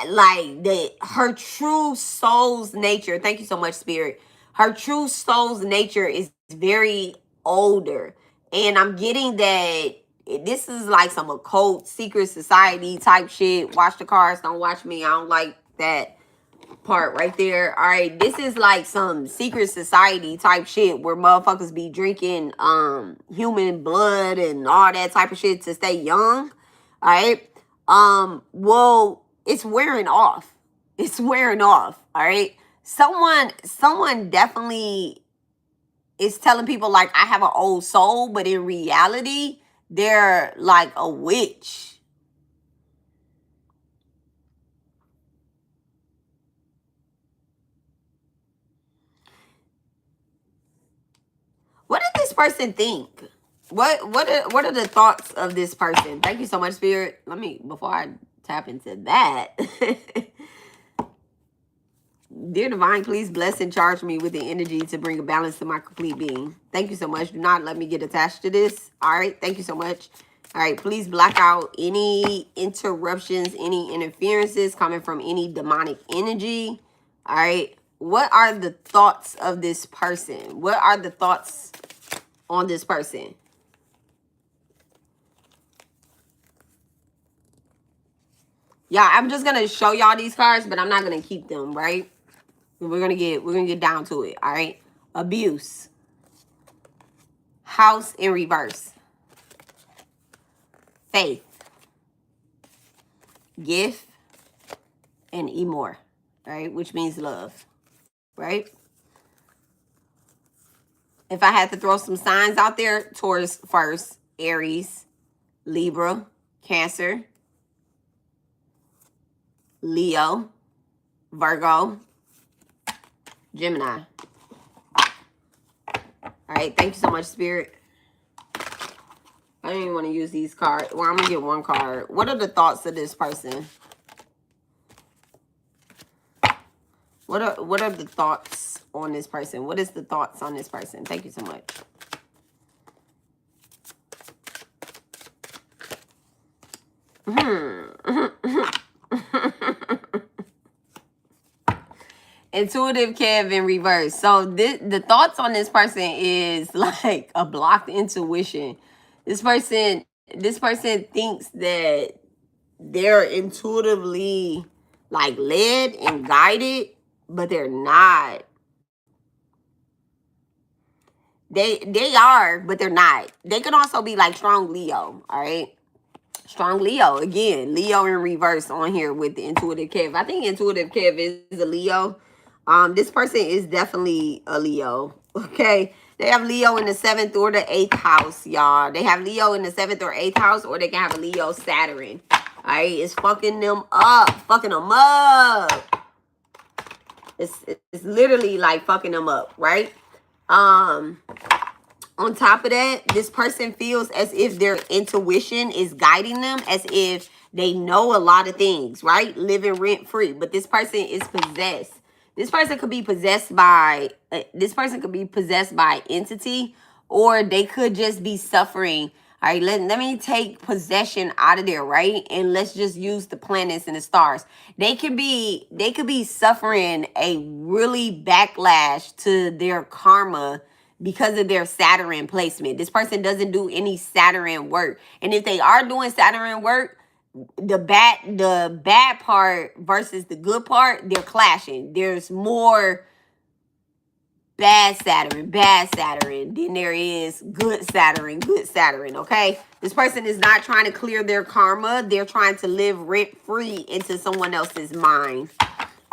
A: Like her true soul's nature. Thank you so much, Spirit. Her true soul's nature is very older, and I'm getting that this is like some occult secret society type shit. Watch the cards, don't watch me. I don't like that part right there. All right, this is like some secret society type shit where motherfuckers be drinking human blood and all that type of shit to stay young. All right. Well, it's wearing off. All right. Someone definitely is telling people like I have an old soul, but in reality, they're like a witch. What did this person think? What are the thoughts of this person? Thank you so much, Spirit. Before I tap into that. Dear Divine, please bless and charge me with the energy to bring a balance to my complete being. Thank you so much. Do not let me get attached to this. All right. Thank you so much. All right. Please block out any interruptions, any interferences coming from any demonic energy. All right. What are the thoughts of this person? What are the thoughts on this person? Yeah, I'm just going to show y'all these cards, but I'm not going to keep them, right? We're gonna get down to it, all right? Abuse. House in reverse. Faith. Gift. And Emor, right? Which means love, right? If I had to throw some signs out there, Taurus first, Aries, Libra, Cancer, Leo, Virgo, Gemini. All right, thank you so much, Spirit. I don't even want to use these cards. Well, I'm going to get one card. What are the thoughts of this person? What are the thoughts on this person? What is the thoughts on this person? Thank you so much. Intuitive Kev in reverse. So the thoughts on this person is like a blocked intuition. This person thinks that they're intuitively like led and guided, but they're not. They are, but they're not. They can also be like strong Leo, all right? Strong Leo. Again, Leo in reverse on here with the intuitive Kev. I think intuitive Kev is a Leo. This person is definitely a Leo. Okay. They have Leo in the 7th or the 8th house, y'all. They have Leo in the 7th or 8th house, or they can have a Leo Saturn. All right. It's fucking them up. Fucking them up. It's literally like fucking them up, right? On top of that, this person feels as if their intuition is guiding them, as if they know a lot of things, right? Living rent free. But this person is possessed. This person could be possessed by entity, or they could just be suffering. All right, let me take possession out of there, right? And let's just use the planets and the stars. They could be suffering a really backlash to their karma because of their Saturn placement. This person doesn't do any Saturn work. And if they are doing Saturn work, the bad part versus the good part, they're clashing. There's more bad Saturn than there is good Saturn, okay? This person is not trying to clear their karma. They're trying to live rent-free into someone else's mind.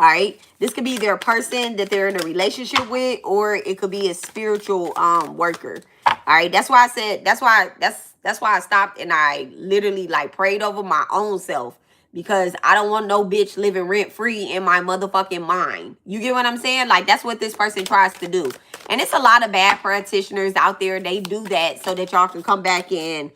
A: All right, this could be their person that they're in a relationship with, or it could be a spiritual worker. All right, that's why I said, that's why I stopped and I literally like prayed over my own self, because I don't want no bitch living rent free in my motherfucking mind. You get what I'm saying? Like, that's what this person tries to do. And it's a lot of bad practitioners out there. They do that so that y'all can come back in,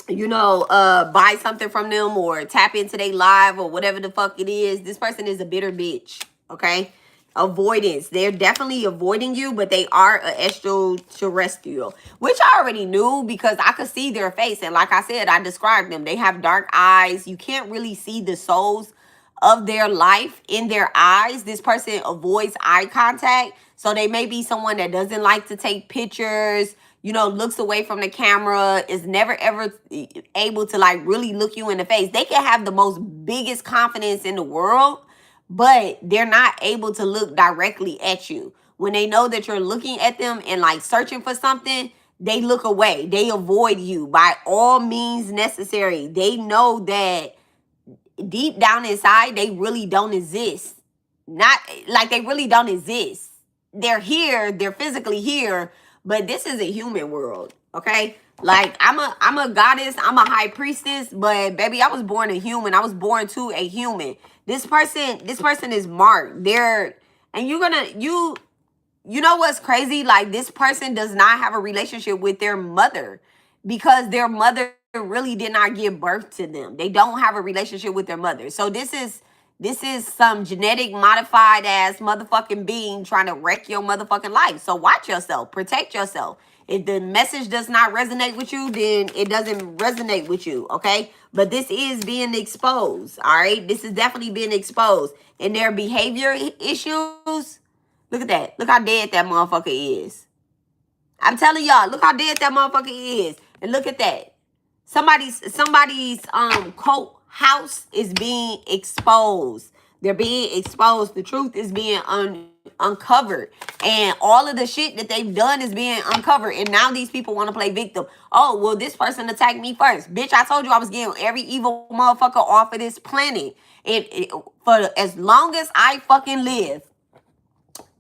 A: you know, buy something from them or tap into their live or whatever the fuck it is. This person is a bitter bitch, okay? Avoidance. They're definitely avoiding you, but they are an extraterrestrial, which I already knew because I could see their face. And like I said, I described them. They have dark eyes. You can't really see the souls of their life in their eyes. This person avoids eye contact. So they may be someone that doesn't like to take pictures, you know, looks away from the camera, is never ever able to like really look you in the face. They can have the most biggest confidence in the world, but they're not able to look directly at you. When they know that you're looking at them and like searching for something, they look away. They avoid you by all means necessary. They know that deep down inside, they really don't exist. Not like they really don't exist. They're here, they're physically here, but this is a human world, okay? Like, I'm a goddess, I'm a high priestess, but baby, I was born a human. I was born to a human. This person is marked. You know what's crazy? Like, this person does not have a relationship with their mother because their mother really did not give birth to them. They don't have a relationship with their mother. So this is some genetic modified ass motherfucking being trying to wreck your motherfucking life. So watch yourself, protect yourself. If the message does not resonate with you, then it doesn't resonate with you, okay? But this is being exposed, all right? This is definitely being exposed. And their behavior issues, look at that. Look how dead that motherfucker is. I'm telling y'all, look how dead that motherfucker is. And look at that. Somebody's cult house is being exposed. They're being exposed. The truth is being uncovered. And all of the shit that they've done is being uncovered. And now these people want to play victim. Oh, well, this person attacked me first. Bitch, I told you I was getting every evil motherfucker off of this planet. For as long as I fucking live.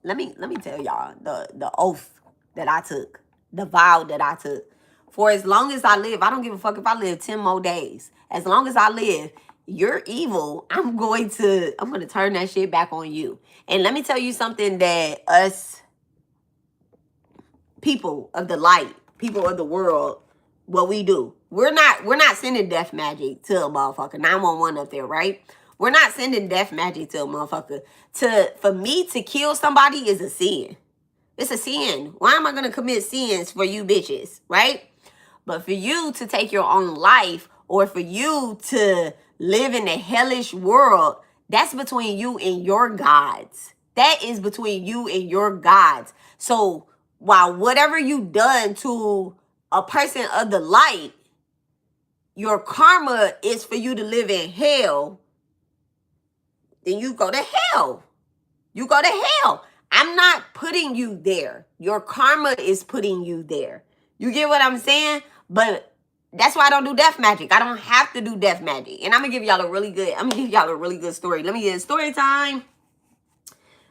A: Let me tell y'all the oath that I took. The vow that I took. For as long as I live, I don't give a fuck if I live 10 more days. As long as I live, you're evil. I'm going to turn that shit back on you. And let me tell you something that us people of the light, people of the world, what we do. We're not sending death magic to a motherfucker. 911 up there, right? We're not sending death magic to a motherfucker. For me to kill somebody is a sin. It's a sin. Why am I going to commit sins for you bitches, right? But for you to take your own life, or for you to live in a hellish world, that's between you and your gods. That is between you and your gods. So while whatever you done to a person of the light, your karma is for you to live in hell. then you go to hell. You go to hell. I'm not putting you there. Your karma is putting you there. You get what I'm saying? But that's why I don't do death magic. I don't have to do death magic. And I'm gonna give y'all a really good story. Let me get story time.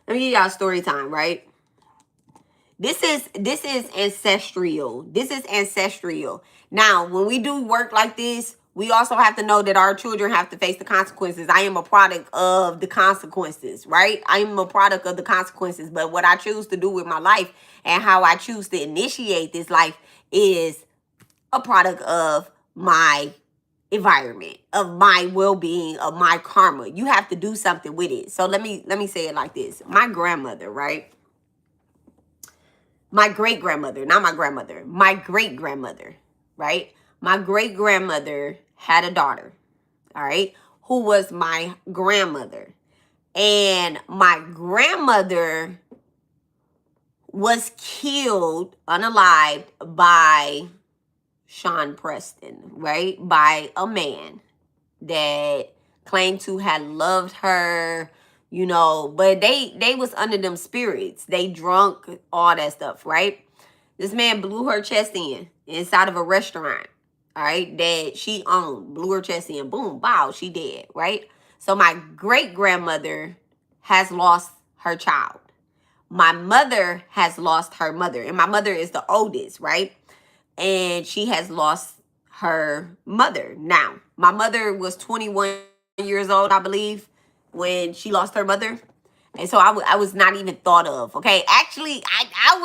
A: Let me give y'all story time, right? This is ancestral. This is ancestral. Now, when we do work like this, we also have to know that our children have to face the consequences. I am a product of the consequences, right? I am a product of the consequences. But what I choose to do with my life and how I choose to initiate this life is a product of my environment, of my well-being, of my karma. You have to do something with it. So let me say it like this. My grandmother, right? My great-grandmother, not my grandmother, my great-grandmother, right? My great-grandmother had a daughter, all right, who was my grandmother. And my grandmother was killed unalived by Sean Preston, right? By a man that claimed to have loved her, you know, but they was under them spirits. They drunk, all that stuff, right? This man blew her chest inside of a restaurant, all right, that she owned. Blew her chest in, boom, bow, she dead, right? So my great-grandmother has lost her child. My mother has lost her mother, and my mother is the oldest, right? And she has lost her mother. Now, my mother was 21 years old, I believe, when she lost her mother. And so I was not even thought of. Okay, actually, I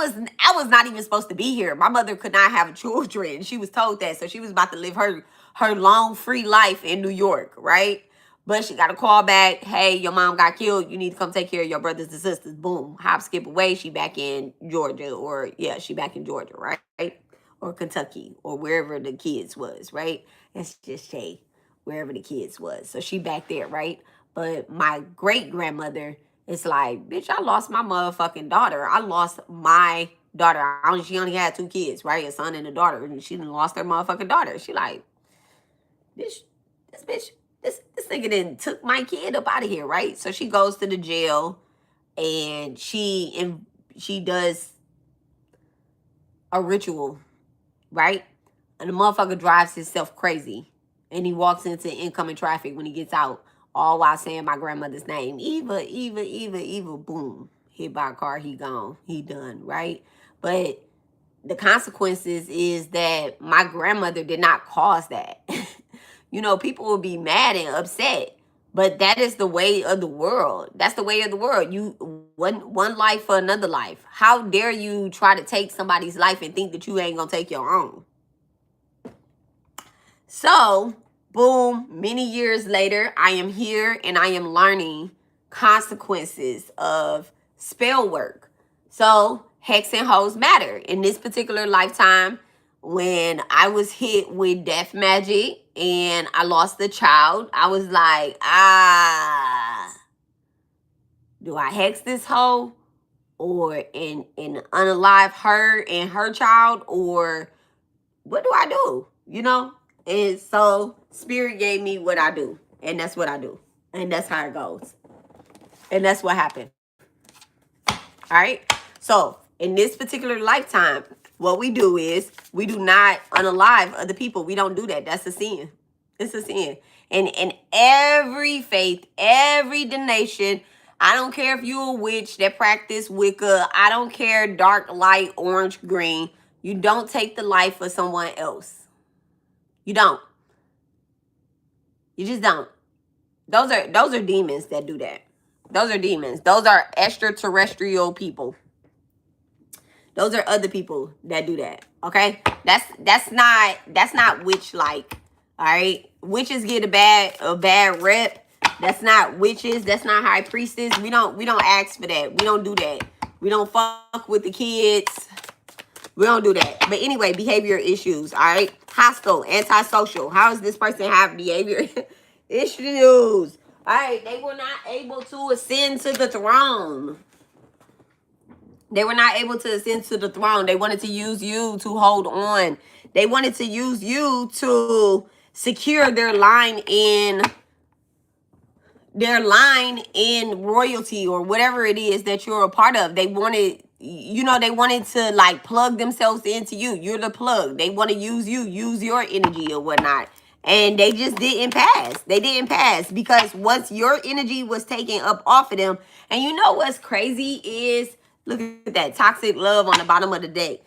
A: was not even supposed to be here. My mother could not have children. She was told that, so she was about to live her long free life in New York, right? But she got a call back. Hey, your mom got killed. You need to come take care of your brothers and sisters. Boom, hop, skip away. She back in Georgia, or yeah, she back in Georgia, right? Or Kentucky, or wherever the kids was, right? Let's just say wherever the kids was. So she back there, right? But my great-grandmother is like, bitch, I lost my motherfucking daughter. I lost my daughter. She only had 2 kids, right? A son and a daughter. And she done lost her motherfucking daughter. She like, this nigga done took my kid up out of here, right? So she goes to the jail, and she does a ritual, right? And the motherfucker drives himself crazy. And he walks into incoming traffic when he gets out, all while saying my grandmother's name. Eva, Eva, Eva, Eva, boom. Hit by a car, he gone. He done, right? But the consequences is that my grandmother did not cause that. You know, people will be mad and upset. But that is the way of the world. That's the way of the world. You one life for another life. How dare you try to take somebody's life and think that you ain't gonna take your own? So, boom, many years later, I am here and I am learning consequences of spell work. So, hex and hoes matter. In this particular lifetime, when I was hit with death magic and I lost the child, I was like, do I hex this hoe or and unalive her and her child, or what do I do? You know? And so Spirit gave me what I do, and that's what I do, and that's how it goes, and that's what happened. All right. So in this particular lifetime, what we do is we do not unalive other people. We don't do that. That's a sin. It's a sin. And in every faith, every donation, I don't care if you're a witch that practice Wicca. I don't care, dark, light, orange, green. You don't take the life of someone else. You don't. You just don't. Those are demons that do that. Those are demons. Those are extraterrestrial people. Those are other people that do that. Okay? That's not witch-like. All right? Witches get a bad rep. That's not witches. That's not high priestess. We don't ask for that. We don't do that. We don't fuck with the kids. We don't do that. But anyway, behavior issues. All right? Hostile, antisocial. How does this person have behavior issues? All right? They were not able to ascend to the throne. They were not able to ascend to the throne. They wanted to use you to hold on. They wanted to use you to secure their line in their line in royalty or whatever it is that you're a part of. They wanted, you know, they wanted to like plug themselves into you. You're the plug. They want to use you, use your energy or whatnot. And they just didn't pass. They didn't pass because once your energy was taken up off of them, and you know what's crazy is, look at that toxic love on the bottom of the deck.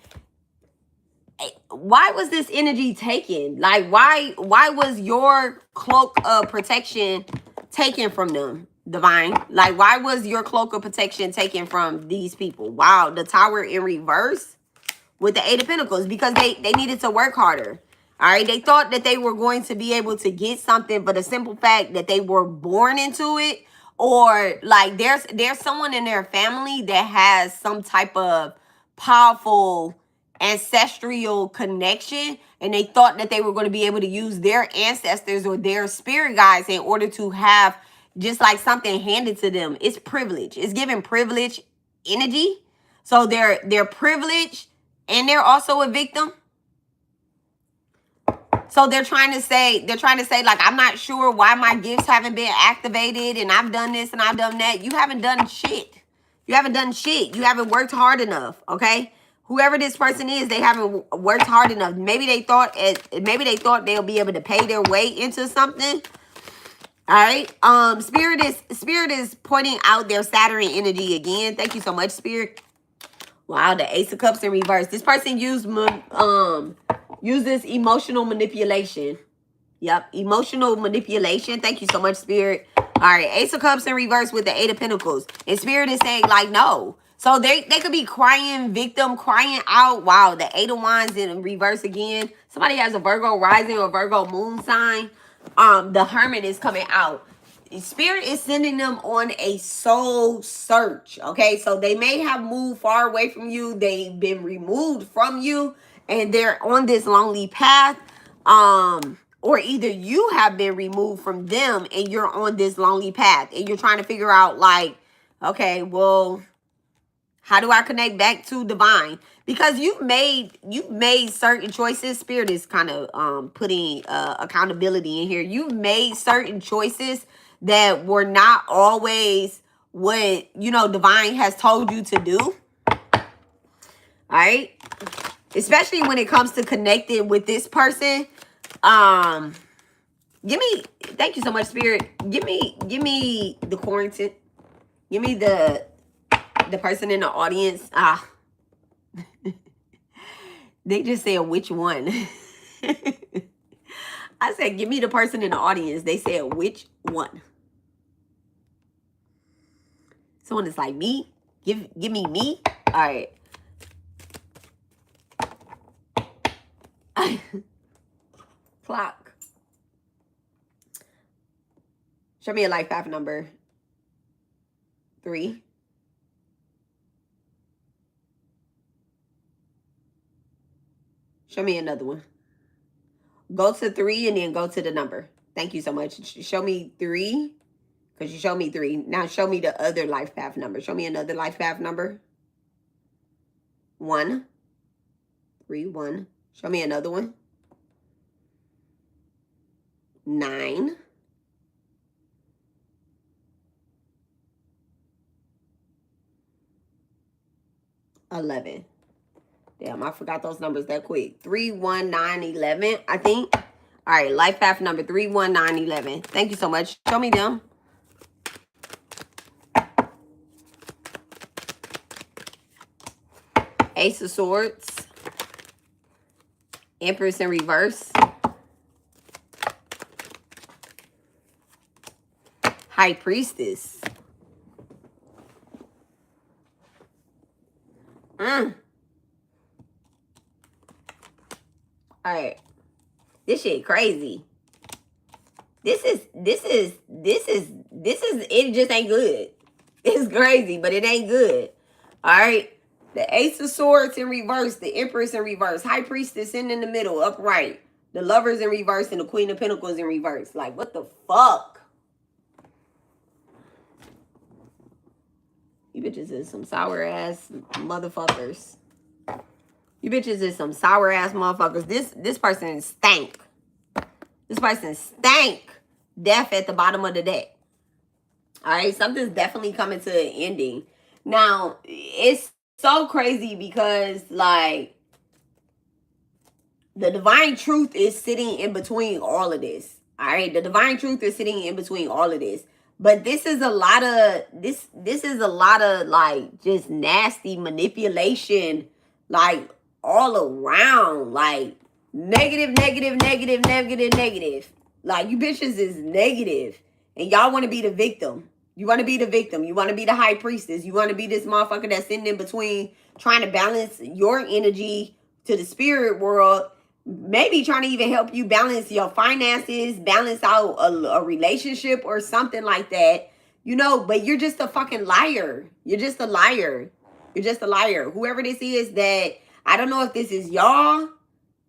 A: Why was this energy taken? Like, why was your cloak of protection taken from them, divine? Like, why was your cloak of protection taken from these people? Wow, the Tower in reverse with the Eight of Pentacles, because they needed to work harder. All right, they thought that they were going to be able to get something, but the simple fact that they were born into it, or like there's someone in their family that has some type of powerful ancestral connection, and they thought that they were going to be able to use their ancestors or their spirit guides in order to have just like something handed to them. It's privilege. It's giving privilege energy. So they're privileged and they're also a victim. So they're trying to say, like, I'm not sure why my gifts haven't been activated, and I've done this and I've done that. You haven't done shit. You haven't done shit. You haven't worked hard enough, okay? Whoever this person is, they haven't worked hard enough. Maybe they thought they'll be able to pay their way into something. All right. Spirit is pointing out their Saturn energy again. Thank you so much, Spirit. Wow, the Ace of Cups in reverse. This person uses emotional manipulation. Yep, emotional manipulation. Thank you so much, Spirit. All right, Ace of Cups in reverse with the Eight of Pentacles. And Spirit is saying, like, no. So they could be crying, victim, crying out. Wow, the Eight of Wands in reverse again. Somebody has a Virgo rising or Virgo moon sign. The Hermit is coming out. Spirit is sending them on a soul search. Okay, so they may have moved far away from you. They've been removed from you, and they're on this lonely path. Or either you have been removed from them and you're on this lonely path, and you're trying to figure out, like, okay, well, how do I connect back to divine? Because you've made certain choices. Spirit is kind of putting accountability in here. You've made certain choices that were not always what, you know, divine has told you to do. All right? Especially when it comes to connecting with this person. Thank you so much, Spirit. Give me the quarantine. Give me the person in the audience. They just said, which one? I said, give me the person in the audience. They said, which one? Someone is like, me? Give me me? All right. Clock. Show me a life path number. 3. Show me another one. Go to 3 and then go to the number. Thank you so much. Show me 3. Because you showed me 3. Now show me the other life path number. Show me another life path number. 1. 3, 1. Show me another one. 9. 11. Damn, I forgot those numbers that quick. 3, 1, 9, 11, I think. All right, life path number 3, 1, 9, 11. Thank you so much. Show me them. Ace of Swords. Empress in reverse. High Priestess. All right. This shit crazy. This is it just ain't good. It's crazy, but it ain't good. All right. The Ace of Swords in reverse, the Empress in reverse, High Priestess in the middle, upright. The Lovers in reverse and the Queen of Pentacles in reverse. Like, what the fuck? You bitches is some sour ass motherfuckers. You bitches is some sour ass motherfuckers. This person stank. This person stank. Death at the bottom of the deck. All right, something's definitely coming to an ending. Now, it's so crazy because, like, the divine truth is sitting in between all of this. All right, the divine truth is sitting in between all of this. But this is a lot of this is a lot of like just nasty manipulation, like all around, like negative, negative, negative, negative, negative. Like you bitches is negative, and y'all want to be the victim. You want to be the victim. You want to be the high priestess. You want to be this motherfucker that's sitting in between, trying to balance your energy to the spirit world. Maybe trying to even help you balance your finances, balance out a relationship or something like that. You know, but you're just a fucking liar. You're just a liar. You're just a liar. Whoever this is that, I don't know if this is y'all,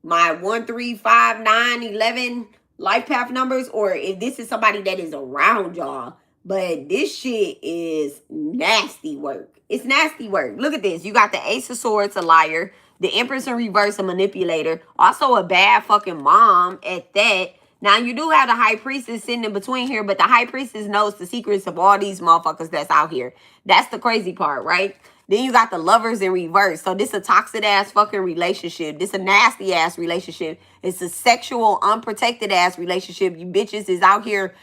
A: my 1, 3, 5, 9, 11 life path numbers, or if this is somebody that is around y'all. But this shit is nasty work. It's nasty work. Look at this. You got the Ace of Swords, a liar. The Empress in reverse, a manipulator. Also a bad fucking mom at that. Now, you do have the High Priestess sitting in between here, but the High Priestess knows the secrets of all these motherfuckers that's out here. That's the crazy part, right? Then you got the Lovers in reverse. So this a toxic ass fucking relationship. This a nasty ass relationship. It's a sexual, unprotected ass relationship. You bitches is out here,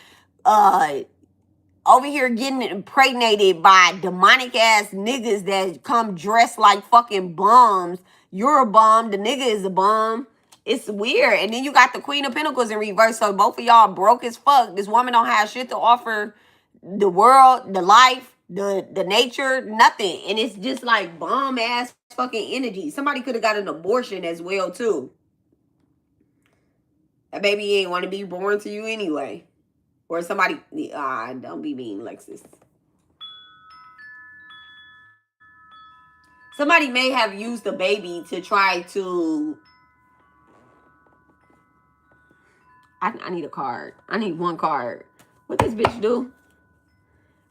A: over here getting impregnated by demonic ass niggas that come dressed like fucking bums. You're a bum. The nigga is a bum. It's weird. And then you got the Queen of Pentacles in reverse. So both of y'all broke as fuck. This woman don't have shit to offer the world, the life, the nature, nothing. And it's just like bomb ass fucking energy. Somebody could have got an abortion as well too. That baby ain't want to be born to you anyway. Or somebody, don't be mean, Lexus. Somebody may have used the baby to try to... I need a card. I need one card. What this bitch do?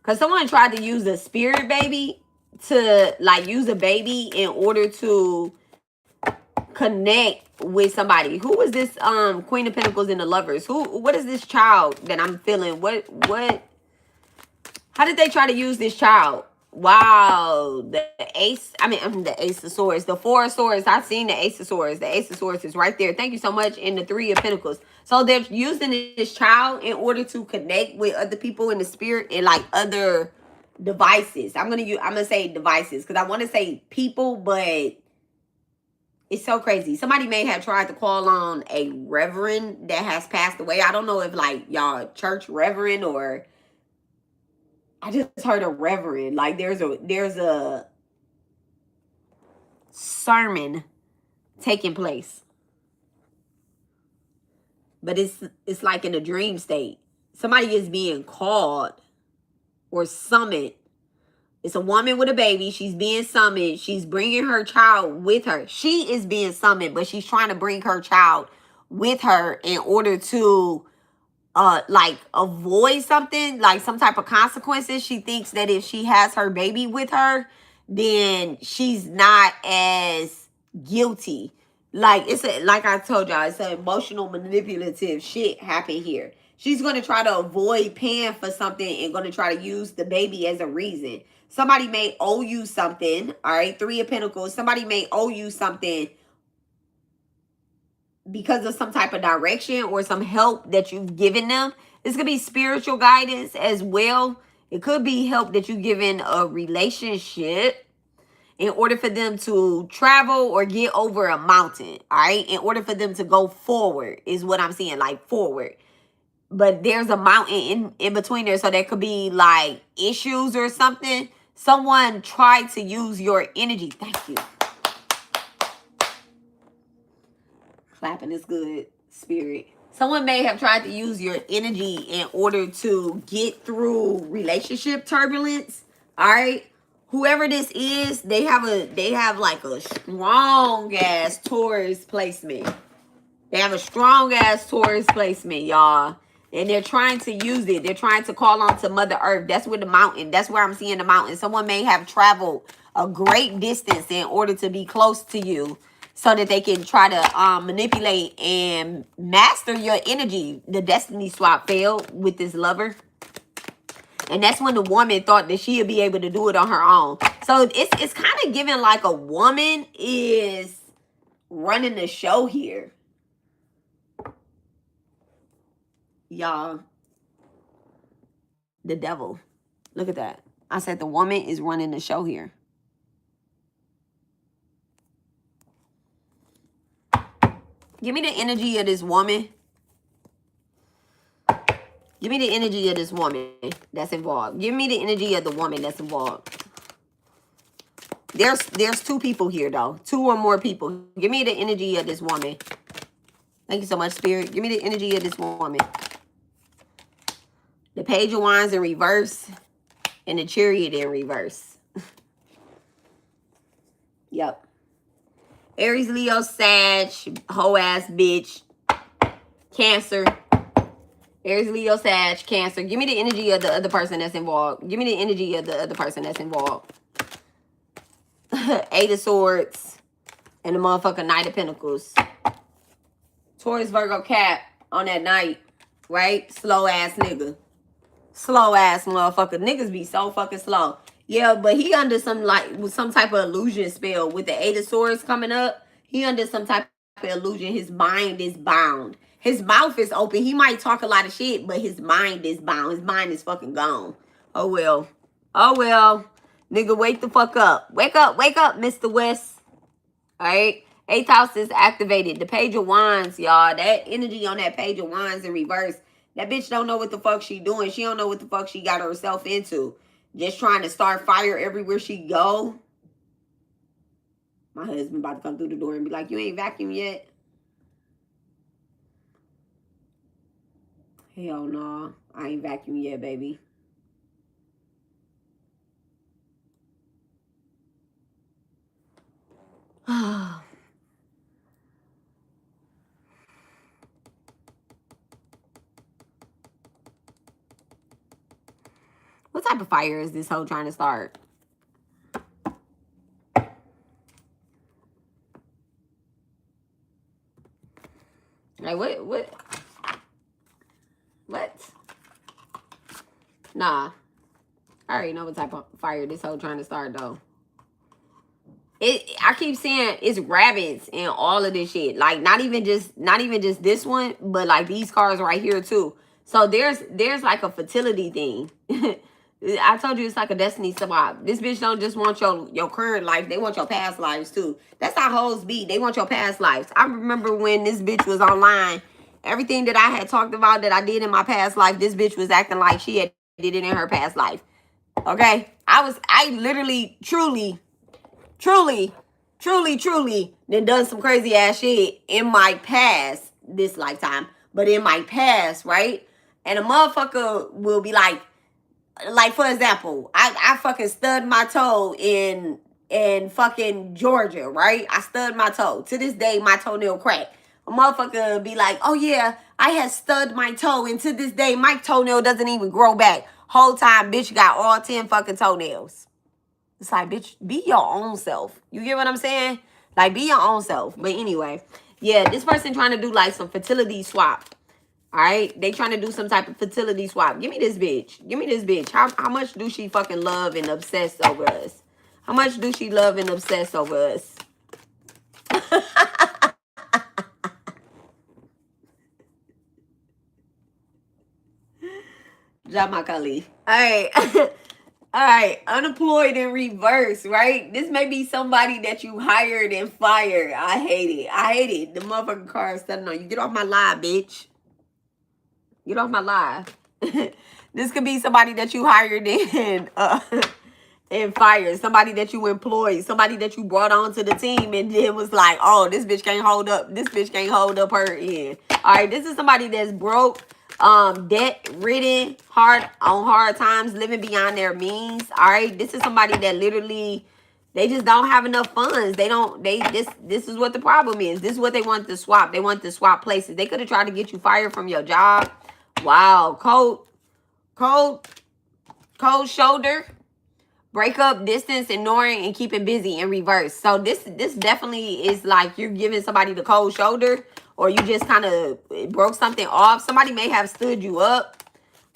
A: Because someone tried to use a spirit baby to, like, use a baby in order to connect with somebody. Who was this Queen of Pentacles in the Lovers? What is this child that I'm feeling? What how did they try to use this child? Wow, the Ace of Swords, the Four of Swords. I've seen the Ace of Swords. The Ace of Swords is right there. Thank you so much. In the Three of Pentacles. So they're using this child in order to connect with other people in the spirit and like other devices. I'm gonna say devices because I want to say people, but it's so crazy. Somebody may have tried to call on a reverend that has passed away. I don't know if like y'all church reverend or I just heard a reverend. Like there's a sermon taking place. But it's like in a dream state. Somebody is being called or summoned. It's a woman with a baby. She's being summoned. She's bringing her child with her. She is being summoned, but she's trying to bring her child with her in order to like avoid something, like some type of consequences. She thinks that if she has her baby with her, then she's not as guilty. Like like I told y'all, it's an emotional manipulative shit happen here. She's going to try to avoid paying for something and going to try to use the baby as a reason. Somebody may owe you something. All right, Three of Pentacles. Somebody may owe you something because of some type of direction or some help that you've given them. This could be spiritual guidance as well. It could be help that you've given a relationship in order for them to travel or get over a mountain. All right, in order for them to go forward is what I'm seeing, like forward. But there's a mountain in between there. So there could be like issues or something. Someone tried to use your energy. Thank you. Clapping is good, spirit. Someone may have tried to use your energy in order to get through relationship turbulence. All right. Whoever this is, they have like a strong ass Taurus placement. They have a strong ass Taurus placement, y'all. And they're trying to use it. They're trying to call on to Mother Earth. That's where the mountain. That's where I'm seeing the mountain. Someone may have traveled a great distance in order to be close to you so that they can try to manipulate and master your energy. The destiny swap failed with this lover. And that's when the woman thought that she'd be able to do it on her own. So it's kind of giving like a woman is running the show here. Y'all. The devil. Look at that. I said the woman is running the show here. Give me the energy of this woman. Give me the energy of this woman that's involved. Give me the energy of the woman that's involved. There's two people here, though. Two or more people. Give me the energy of this woman. Thank you so much, Spirit. Give me the energy of this woman. The Page of Wands in reverse. And the Chariot in reverse. Yep. Aries, Leo, Sag, hoe ass bitch. Cancer. Aries, Leo, Sag, Cancer. Give me the energy of the other person that's involved. Give me the energy of the other person that's involved. Eight of Swords. And the motherfucking Knight of Pentacles. Taurus, Virgo, Cap on that night. Right? Slow ass nigga. Slow ass motherfucker. Niggas be so fucking slow. Yeah, but he under some type of illusion spell with the Eight of Swords coming up. He under some type of illusion. His mind is bound. His mouth is open. He might talk a lot of shit, but his mind is bound. His mind is fucking gone. Oh well. Oh well. Nigga, wake the fuck up. Wake up, Mr. West. Alright? 8th house is activated. The Page of Wands, y'all. That energy on that Page of Wands in reverse. That bitch don't know what the fuck she doing. She don't know what the fuck she got herself into. Just trying to start fire everywhere she go. My husband about to come through the door and be like, you ain't vacuumed yet? Hell no. I ain't vacuumed yet, baby. What type of fire is this hoe trying to start? Like, what? Nah. I already know what type of fire this hoe trying to start, though. I keep saying it's rabbits and all of this shit. Like, not even just this one, but like these cards right here too. So there's like a fertility thing. I told you it's like a destiny swap. This bitch don't just want your current life. They want your past lives too. That's how hoes be. They want your past lives. I remember when this bitch was online, everything that I had talked about that I did in my past life, this bitch was acting like she had did it in her past life. Okay? I literally, truly then done some crazy ass shit in my past, this lifetime. But in my past, right? And a motherfucker will be like for example, I fucking stubbed my toe in fucking Georgia, right? I stubbed my toe. To this day, my toenail cracked. A motherfucker will be like, oh yeah, I had stubbed my toe, and to this day, my toenail doesn't even grow back. Whole time, bitch got all 10 fucking toenails. It's like, bitch, be your own self. You get what I'm saying? Like, be your own self. But anyway, yeah, this person trying to do like some fertility swap. All right? They trying to do some type of fertility swap. Give me this bitch. Give me this bitch. How much do she fucking love and obsess over us? How much do she love and obsess over us? Jamakali. All right. All right. Unemployed in reverse, right? This may be somebody that you hired and fired. I hate it. I hate it. The motherfucking car is standing on you. Get off my live, bitch. Get off my live. This could be somebody that you hired and fired. Somebody that you employed. Somebody that you brought onto the team and then was like, oh, this bitch can't hold up. This bitch can't hold up her end. All right. This is somebody that's broke, debt ridden, hard times, living beyond their means. All right. This is somebody that literally, they just don't have enough funds. This is what the problem is. This is what they want to swap. They want to swap places. They could have tried to get you fired from your job. Wow. Cold shoulder. Break up, distance, ignoring, and keeping busy in reverse. So this definitely is like you're giving somebody the cold shoulder, or you just kind of broke something off. Somebody may have stood you up.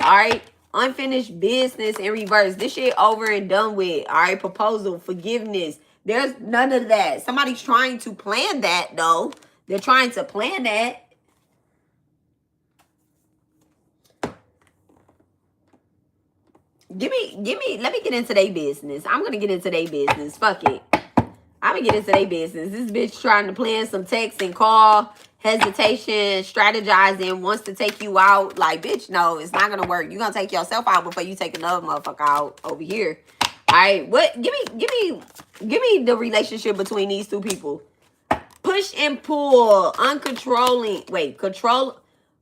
A: All right. unfinished business in reverse. This shit over and done with. All right, proposal, forgiveness. There's none of that. Somebody's trying to plan that, though. They're trying to plan that. Let me get into their business. I'm going to get into their business. Fuck it. I'm going to get into their business. This bitch trying to plan some text and call, hesitation, strategizing, wants to take you out. Like, bitch, no, it's not going to work. You're going to take yourself out before you take another motherfucker out over here. All right, what? Give me the relationship between these two people. Push and pull,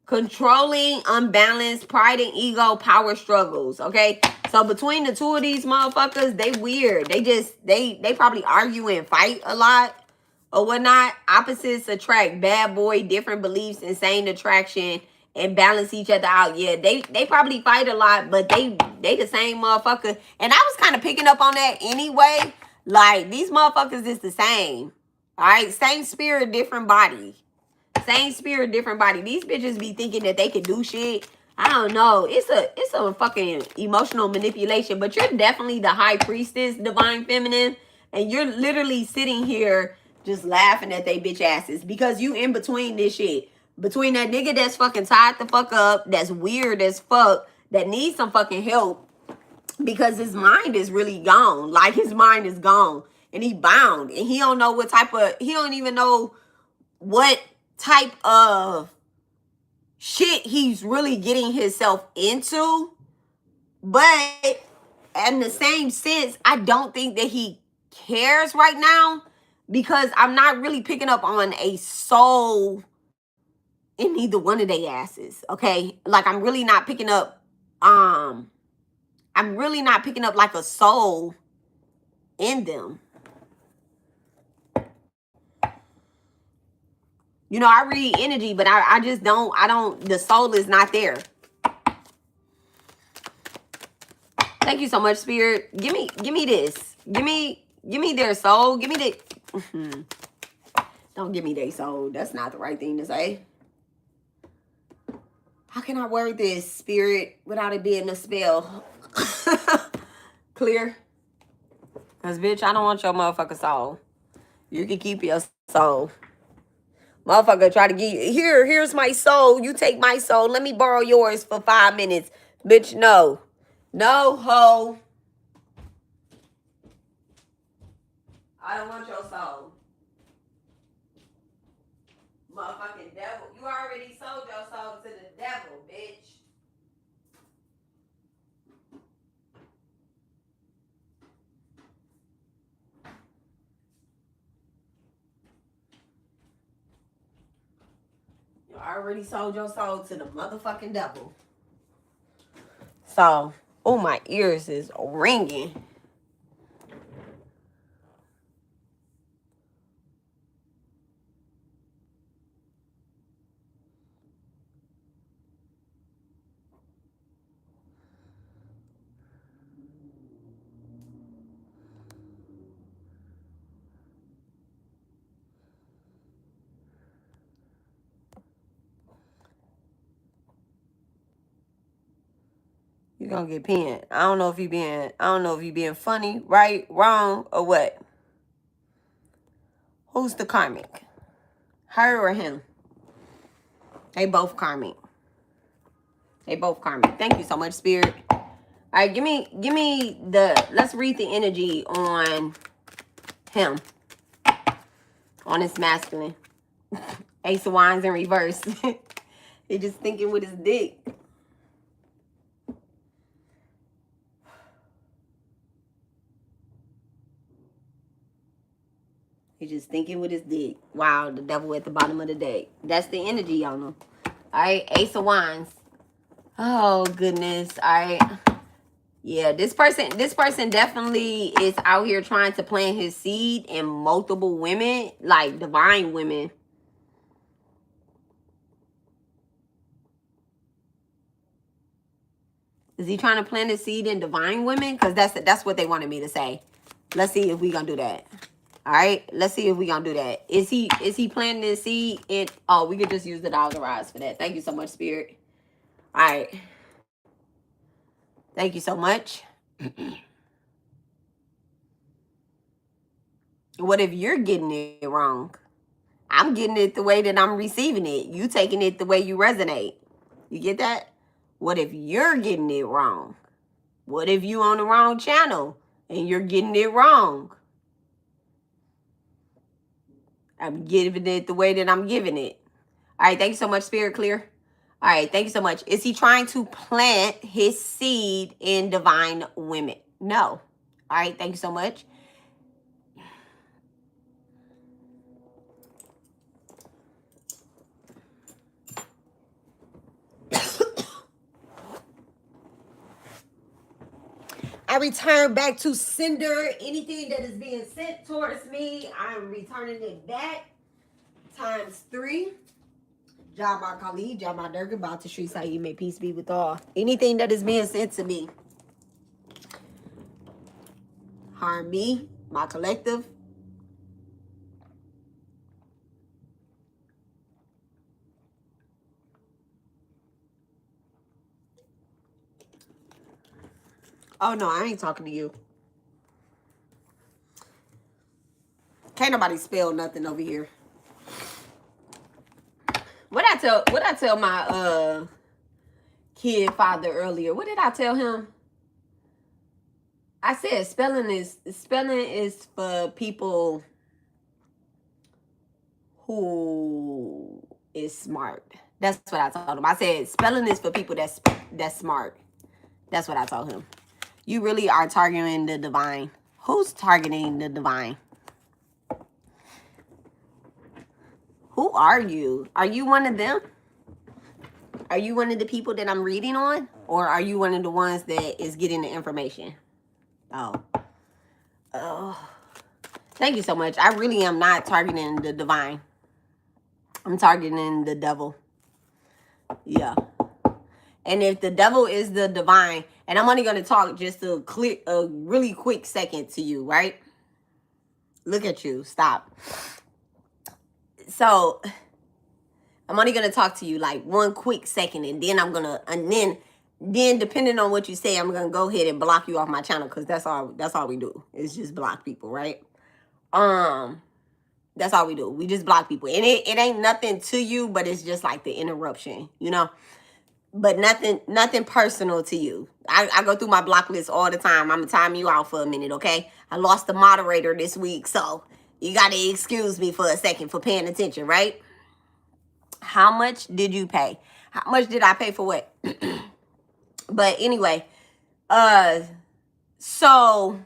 A: controlling, unbalanced, pride and ego, power struggles. Okay, so between the two of these motherfuckers, they weird. They probably argue and fight a lot or whatnot. Opposites attract. Bad boy, different beliefs, insane attraction, and balance each other out. Yeah, they probably fight a lot, but they the same motherfucker. And I was kind of picking up on that anyway. Like, these motherfuckers is the same. All right, same spirit, different body. Same spirit, different body. These bitches be thinking that they can do shit. I don't know. It's a fucking emotional manipulation. But you're definitely the high priestess, divine feminine. And you're literally sitting here just laughing at they bitch asses. Because you in between this shit. Between that nigga that's fucking tied the fuck up, that's weird as fuck, that needs some fucking help. Because his mind is really gone. Like, his mind is gone. And he bound. And he don't know what type of, he don't even know what type of shit he's really getting himself into. But in the same sense, I don't think that he cares right now. Because I'm not really picking up on a soul in either one of their asses. Okay? Like, I'm really not picking up like a soul in them. You know, I read energy, but I just don't, the soul is not there. Thank you so much, Spirit. Give me this. Give me their soul. Give me the, don't give me their soul. That's not the right thing to say. How can I word this, Spirit, without it being a spell? Clear? Because, bitch, I don't want your motherfucking soul. You can keep your soul. Motherfucker try to give you, here's my soul. You take my soul. Let me borrow yours for 5 minutes. Bitch, no. No, ho. I don't want your soul. Motherfucking devil. You already sold your soul to the devil, bitch. You already sold your soul to the motherfucking devil. So, oh, my ears is ringing. You're gonna get pinned. I don't know if you being funny, right, wrong, or what. Who's the karmic? Her or him? They both karmic. They both karmic. Thank you so much, Spirit. All right, give me let's read the energy on him. On his masculine. Ace of Wands in reverse. He just thinking with his dick. He's just thinking with his dick. Wow, the devil at the bottom of the deck. That's the energy on him. All right, Ace of Wands. Oh, goodness. All right. Yeah, this person definitely is out here trying to plant his seed in multiple women, like divine women. Is he trying to plant his seed in divine women? Because that's what they wanted me to say. Let's see if we gonna do that. All right, let's see if we gonna do that. Is he planting his seed in? Oh, we could just use the dollar rise for that. Thank you so much, Spirit. All right. Thank you so much. What if you're getting it wrong? I'm getting it the way that I'm receiving it. You taking it the way you resonate. You get that? What if you're getting it wrong? What if you on the wrong channel and you're getting it wrong? I'm giving it the way that I'm giving it. All right, thank you so much, Spirit Clear. All right, thank you so much. Is he trying to plant his seed in divine women? No. All right, thank you so much. I return back to sender. Anything that is being sent towards me, I'm returning it back ×3. Jama Kali, Jama Durga, about to street side, you may peace be with all. Anything that is being sent to me, harm me, my collective. Oh no, I ain't talking to you. Can't nobody spell nothing over here. What I tell my kid father earlier? What did I tell him? I said spelling is for people who is smart. That's what I told him. I said spelling is for people that's smart. That's what I told him. You really are targeting the divine. Who's targeting the divine? Who are you? Are you one of them? Are you one of the people that I'm reading on? Or are you one of the ones that is getting the information? Oh. Thank you so much. I really am not targeting the divine. I'm targeting the devil. Yeah. And if the devil is the divine, and I'm only going to talk just a really quick second to you, right? Look at you. Stop. So I'm only going to talk to you like one quick second, and then then depending on what you say, I'm going to go ahead and block you off my channel, because that's all we do. It's just block people, right? That's all we do. We just block people. And it ain't nothing to you, but it's just like the interruption, you know? But nothing personal to you. I go through my block list all the time. I'm going to time you out for a minute, okay? I lost the moderator this week, so you got to excuse me for a second for paying attention, right? How much did you pay? How much did I pay for what? But anyway, so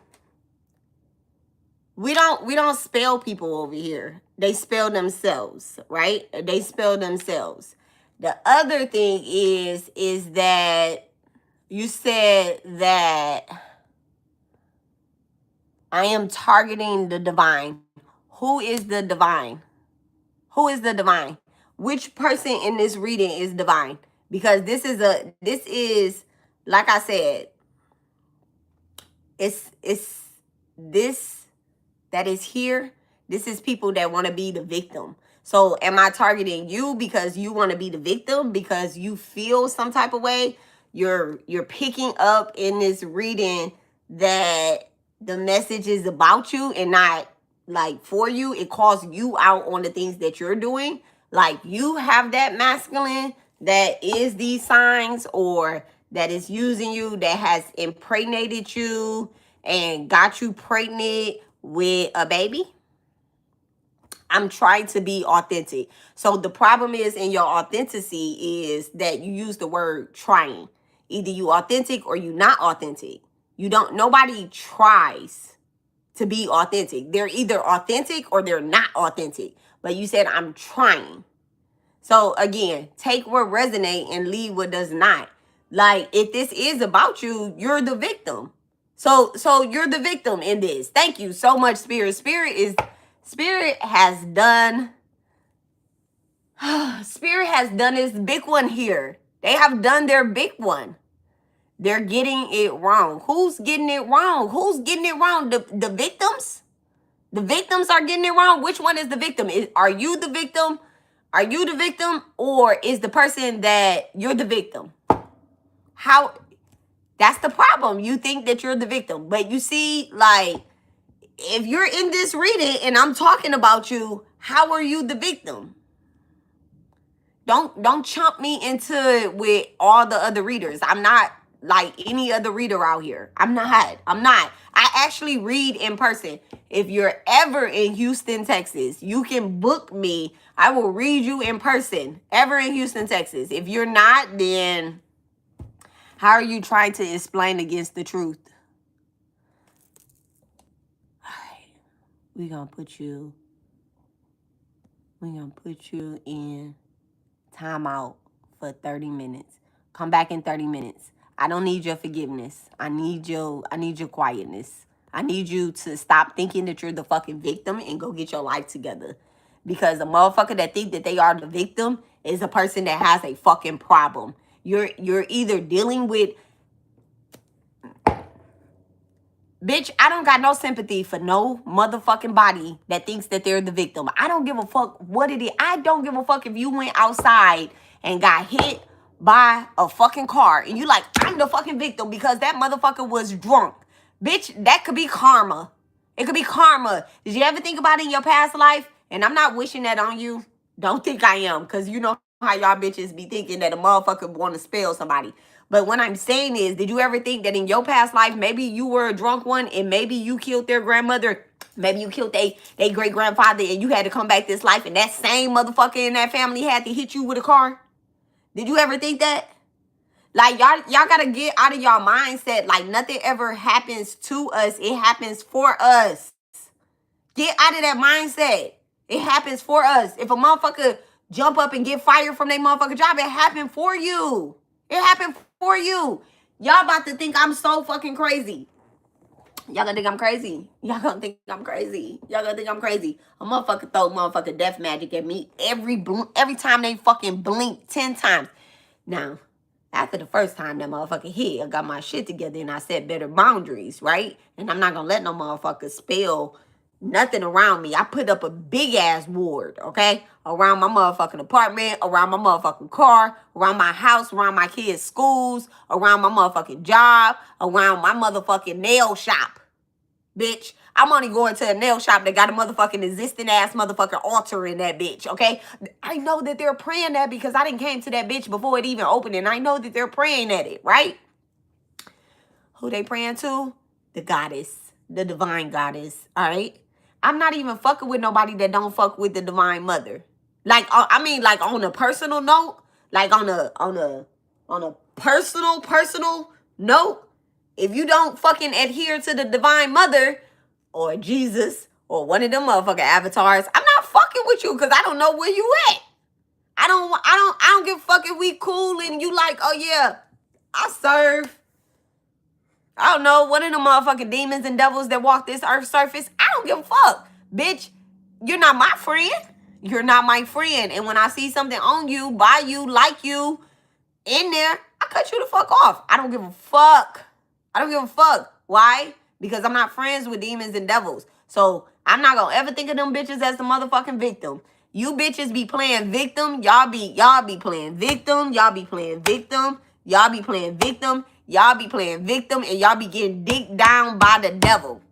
A: we don't spell people over here. They spell themselves, right? They spell themselves. The other thing is that you said that I am targeting the divine. Who is the divine? Who is the divine? Which person in this reading is divine? Because this is like I said, it's this that is here. This is people that want to be the victim. So am I targeting you because you want to be the victim, because you feel some type of way? You're picking up in this reading that the message is about you and not like for you. It calls you out on the things that you're doing. Like you have that masculine that is these signs, or that is using you, that has impregnated you and got you pregnant with a baby. I'm trying to be authentic. So the problem is in your authenticity is that you use the word trying. Either you authentic or you not authentic. Nobody tries to be authentic. They're either authentic or they're not authentic. But you said I'm trying. So again, take what resonate and leave what does not. Like if this is about you, you're the victim. So you're the victim in this. Thank you so much, Spirit. Spirit has done its big one here. They have done their big one. They're getting it wrong. Who's getting it wrong? Who's getting it wrong? The victims? The victims are getting it wrong. Which one is the victim? Are you the victim? Are you the victim? Or is the person that you're the victim? How? That's the problem. You think that you're the victim. But you see, like, if you're in this reading and I'm talking about you, how are you the victim? Don't chump me into it with all the other readers. I'm not like any other reader out here. I'm not. I actually read in person. If you're ever in Houston, Texas, you can book me. I will read you in person. Ever in Houston, Texas. If you're not, then how are you trying to explain against the truth? All right. We're going to put you in timeout for 30 minutes. Come back in 30 minutes. I don't need your forgiveness. I need your quietness. I need you to stop thinking that you're the fucking victim and go get your life together. Because a motherfucker that think that they are the victim is a person that has a fucking problem. You're either dealing with... Bitch, I don't got no sympathy for no motherfucking body that thinks that they're the victim. I don't give a fuck what it is. I don't give a fuck if you went outside and got hit by a fucking car and you like, I'm the fucking victim because that motherfucker was drunk. Bitch, that could be karma. It could be karma. Did you ever think about it in your past life? And I'm not wishing that on you. Don't think I am, because you know how y'all bitches be thinking that a motherfucker want to spell somebody. But what I'm saying is, did you ever think that in your past life, maybe you were a drunk one and maybe you killed their grandmother, maybe you killed their great-grandfather and you had to come back this life and that same motherfucker in that family had to hit you with a car? Did you ever think that? Like, y'all got to get out of y'all mindset. Like, nothing ever happens to us. It happens for us. Get out of that mindset. It happens for us. If a motherfucker jump up and get fired from their motherfucking job, it happened for you. It happened for you. Y'all about to think I'm so fucking crazy. Y'all gonna think I'm crazy. Y'all gonna think I'm crazy. Y'all gonna think I'm crazy. A motherfucker throw motherfucking death magic at me every time they fucking blink 10 times. Now, after the first time that motherfucker hit, I got my shit together and I set better boundaries, right? And I'm not gonna let no motherfucker spell nothing around me. I put up a big ass ward, okay? Around my motherfucking apartment, around my motherfucking car, around my house, around my kids' schools, around my motherfucking job, around my motherfucking nail shop. Bitch, I'm only going to a nail shop that got a motherfucking existing ass motherfucking altar in that bitch, okay? I know that they're praying that because I didn't came to that bitch before it even opened, and I know that they're praying at it, right? Who they praying to? The goddess, the divine goddess, all right? I'm not even fucking with nobody that don't fuck with the divine mother. Like, I mean, like on a personal note, like on a personal note, if you don't fucking adhere to the divine mother or Jesus or one of them motherfucking avatars, I'm not fucking with you because I don't know where you at. I don't give a fuck if we cool and you like, oh yeah, I serve, I don't know, one of them motherfucking demons and devils that walk this earth surface. I don't give a fuck. Bitch, you're not my friend. You're not my friend. And when I see something on you, by you, like you, in there, I cut you the fuck off. I don't give a fuck. I don't give a fuck. Why? Because I'm not friends with demons and devils. So I'm not gonna ever think of them bitches as the motherfucking victim. You bitches be playing victim. Y'all be playing victim. Y'all be playing victim. Y'all be playing victim. Y'all be playing victim. And y'all be getting dicked down by the devil.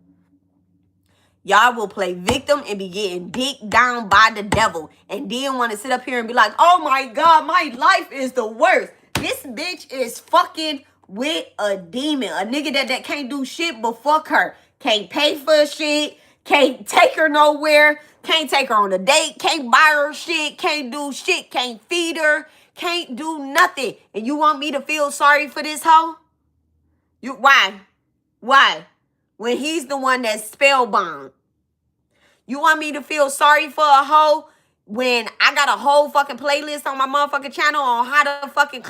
A: Y'all will play victim and be getting dicked down by the devil. And then want to sit up here and be like, oh my God, my life is the worst. This bitch is fucking with a demon. A nigga that can't do shit but fuck her. Can't pay for shit. Can't take her nowhere. Can't take her on a date. Can't buy her shit. Can't do shit. Can't feed her. Can't do nothing. And you want me to feel sorry for this hoe? Why? Why? When he's the one that's spellbound. You want me to feel sorry for a hoe when I got a whole fucking playlist on my motherfucking channel on how to fucking...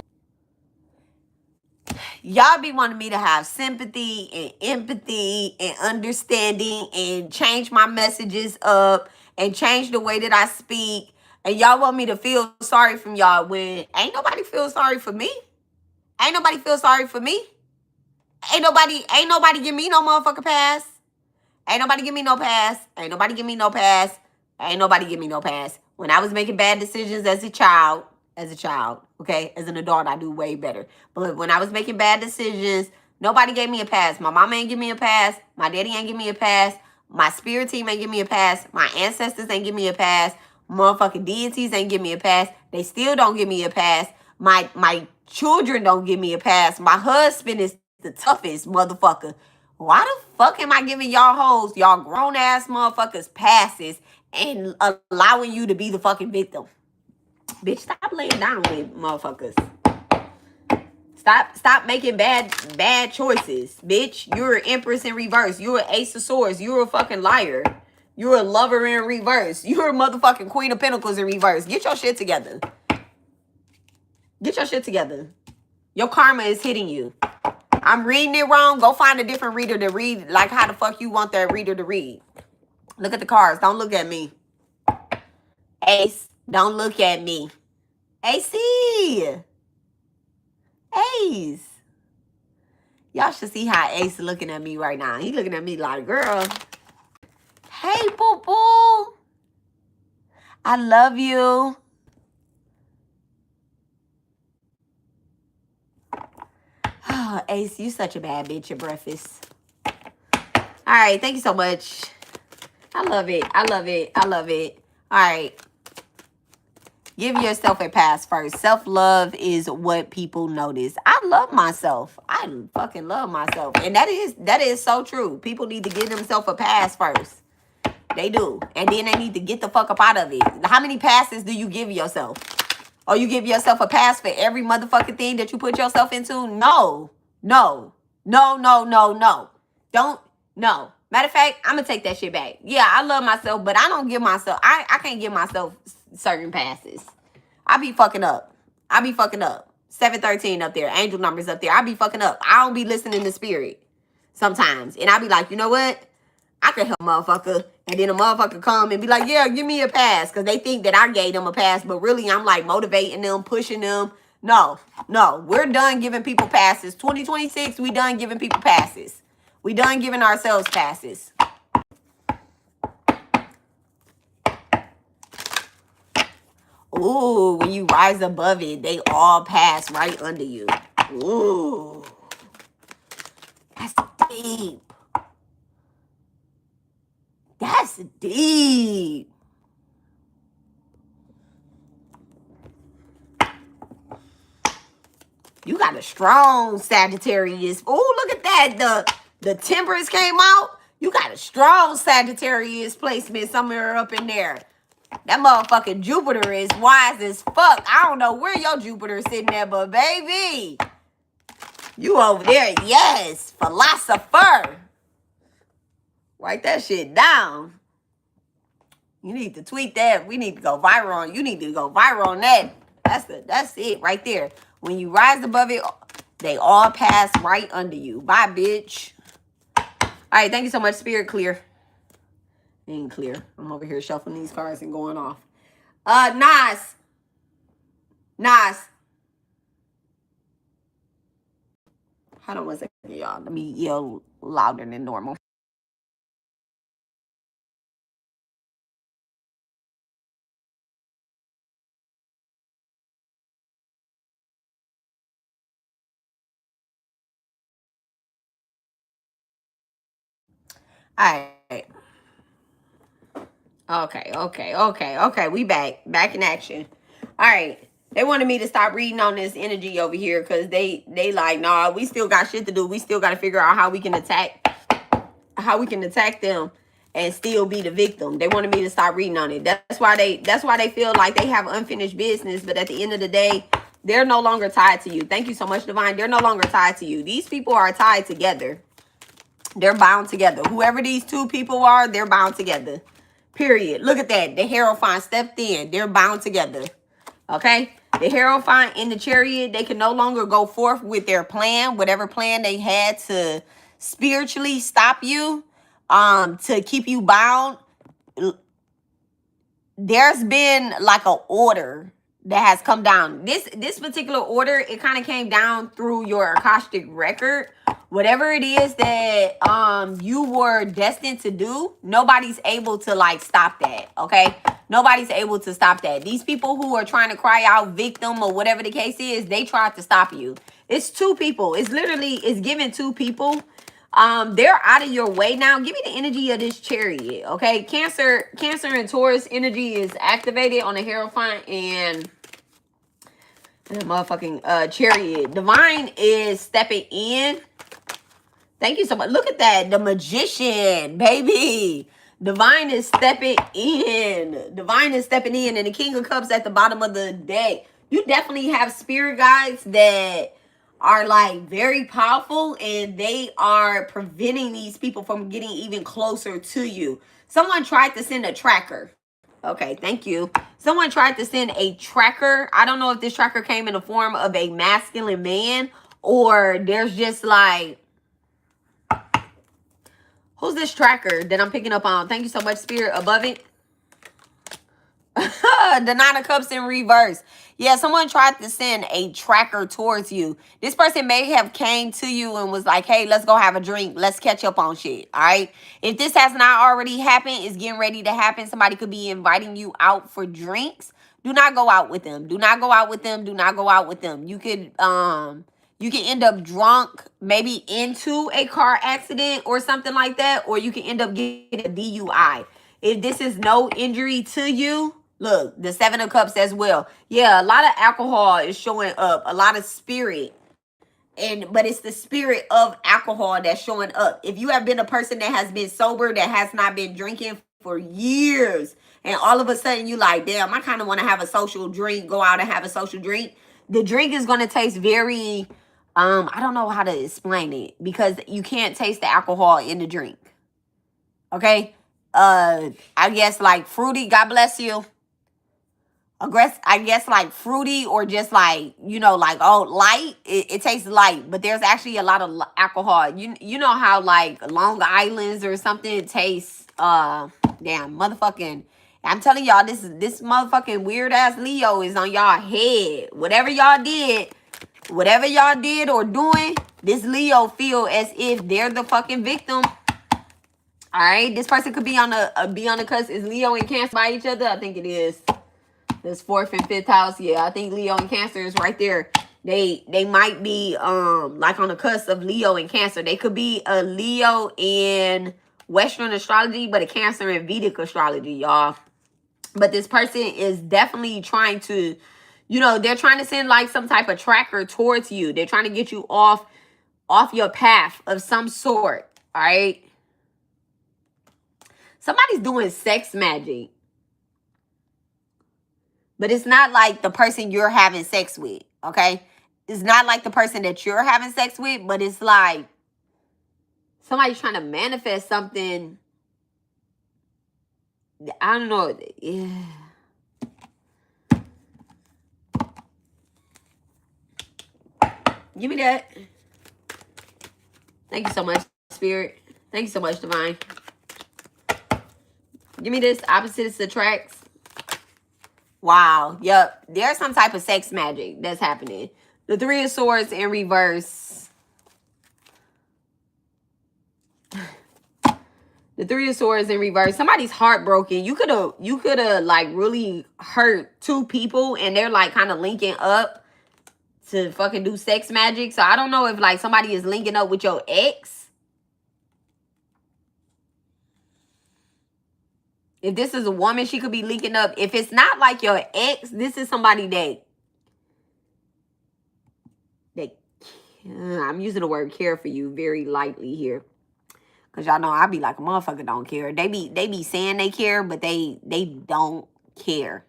A: Y'all be wanting me to have sympathy and empathy and understanding and change my messages up and change the way that I speak. And y'all want me to feel sorry from y'all when ain't nobody feel sorry for me. Ain't nobody feel sorry for me. Ain't nobody give me no motherfucking pass. Ain't nobody give me no pass. Ain't nobody give me no pass. Ain't nobody give me no pass. When I was making bad decisions as a child, okay? As an adult, I do way better. But when I was making bad decisions, Nobody gave me a pass. My mama ain't give me a pass. My daddy ain't give me a pass. My spirit team ain't give me a pass. My ancestors ain't give me a pass. Motherfucking deities ain't give me a pass. They still don't give me a pass. My children don't give me a pass. My husband is the toughest motherfucker. Why the fuck am I giving y'all hoes, y'all grown ass motherfuckers passes and allowing you to be the fucking victim? Bitch, stop laying down with motherfuckers. Stop making bad choices, bitch. You're an empress in reverse. You're an ace of swords. You're a fucking liar. You're a lover in reverse. You're a motherfucking queen of pentacles in reverse. Get your shit together. Get your shit together. Your karma is hitting you. I'm reading it wrong. Go find a different reader to read like how the fuck you want that reader to read. Look at the cards. Don't look at me. Ace, don't look at me. AC. Ace. Y'all should see how Ace is looking at me right now. He looking at me like, girl. Hey, boo-boo. I love you. Oh, Ace, you such a bad bitch at breakfast. All right, thank you so much. I love it. I love it. I love it. All right. Give yourself a pass first. Self-love is what people notice. I love myself. I fucking love myself. And that is so true. People need to give themselves a pass first. They do. And then they need to get the fuck up out of it. How many passes do you give yourself? Or you give yourself a pass for every motherfucking thing that you put yourself into? No. No. No, no, no, no. Don't. No. Matter of fact, I'm going to take that shit back. Yeah, I love myself, but I don't give myself. I can't give myself certain passes. I be fucking up. 713 up there. Angel numbers up there. I be fucking up. I don't be listening to spirit sometimes. And I be like, you know what? I can help a motherfucker. And then a motherfucker come and be like, yeah, give me a pass. Because they think that I gave them a pass. But really, I'm like motivating them, pushing them. No. We're done giving people passes. 2026, we done giving people passes. We done giving ourselves passes. Ooh, when you rise above it, they all pass right under you. Ooh. That's deep. That's deep. You got a strong Sagittarius. Oh, look at that. The Temperance came out. You got a strong Sagittarius placement somewhere up in there. That motherfucking Jupiter is wise as fuck. I don't know where your Jupiter is sitting at, but baby, you over there. Yes, philosopher. Write that shit down. You need to tweet that. We need to go viral on. You need to go viral on that. That's it right there. When you rise above it, they all pass right under you. Bye, bitch. All right, thank you so much. Spirit clear. Ain't clear. I'm over here shuffling these cards and going off. Nas. Hold on one second, y'all. Let me yell louder than normal. All right. Okay. We back in action. All right. They wanted me to stop reading on this energy over here because they like, nah, we still got shit to do. We still got to figure out how we can attack them and still be the victim. They wanted me to stop reading on it. That's why they feel like they have unfinished business. But at the end of the day, they're no longer tied to you. Thank you so much, Divine. They're no longer tied to you. These people are tied together. They're bound together. Whoever these two people are, they're bound together. Period. Look at that. The Hierophant stepped in. They're bound together. Okay? The Hierophant in the Chariot, they can no longer go forth with their plan, whatever plan they had to spiritually stop you, to keep you bound. There's been like an order that has come down. This particular order, it kind of came down through your Akashic record. Whatever it is that you were destined to do, nobody's able to like stop that. Okay, Nobody's able to stop that. These people who are trying to cry out victim or whatever the case is, they tried to stop you. It's two people. It's literally, it's giving two people. They're out of your way now. Give me the energy of this chariot, okay? Cancer and Taurus energy is activated on the Hierophant and the motherfucking chariot. Divine is stepping in. Thank you so much. Look at that. The Magician, baby. Divine is stepping in. Divine is stepping in. And the King of Cups at the bottom of the deck. You definitely have spirit guides that are like very powerful, and they are preventing these people from getting even closer to you. Someone tried to send a tracker. Okay, thank you. Someone tried to send a tracker. I don't know if this tracker came in the form of a masculine man, or there's just like, who's this tracker that I'm picking up on? Thank you so much, Spirit, above it. The Nine of Cups in reverse. Yeah, someone tried to send a tracker towards you. This person may have came to you and was like, hey, let's go have a drink. Let's catch up on shit, all right? If this has not already happened, it's getting ready to happen. Somebody could be inviting you out for drinks. Do not go out with them. Do not go out with them. Do not go out with them. You could end up drunk, maybe into a car accident or something like that, or you can end up getting a DUI. If this is no injury to you, look, the Seven of Cups as well. Yeah, a lot of alcohol is showing up, a lot of spirit. But it's the spirit of alcohol that's showing up. If you have been a person that has been sober, that has not been drinking for years, and all of a sudden you like, damn, I kind of want to have a social drink, go out and have a social drink. The drink is going to taste very, I don't know how to explain it, because you can't taste the alcohol in the drink. Okay? I guess like fruity, God bless you. I guess like fruity, or just like, you know, like, oh, light. It tastes light, but there's actually a lot of alcohol. You know how like Long Island's or something tastes, damn, motherfucking, I'm telling y'all, this motherfucking weird ass Leo is on y'all head. Whatever y'all did or doing, this Leo feel as if they're the fucking victim. All right, this person could be on the cusp. Is Leo and Cancer by each other? I think it is. This 4th and 5th house. Yeah, I think Leo and Cancer is right there. They might be like on the cusp of Leo and Cancer. They could be a Leo in Western astrology, but a Cancer in Vedic astrology, y'all. But this person is definitely trying to, you know, they're trying to send like some type of tracker towards you. They're trying to get you off your path of some sort. All right. Somebody's doing sex magic. But it's not like the person you're having sex with, okay? It's not like the person that you're having sex with, but it's like somebody's trying to manifest something. I don't know. Yeah. Give me that. Thank you so much, Spirit. Thank you so much, Divine. Give me this. Opposites attracts. Wow. Yep. There's some type of sex magic that's happening. The Three of Swords in reverse. The Three of Swords in reverse. Somebody's heartbroken. You could have like really hurt two people, and they're like kind of linking up to fucking do sex magic. So I don't know if like somebody is linking up with your ex. If this is a woman, she could be linking up. If it's not like your ex, this is somebody that I'm using the word care for you very lightly here. Because y'all know I be like a motherfucker don't care. They be saying they care, but they don't care.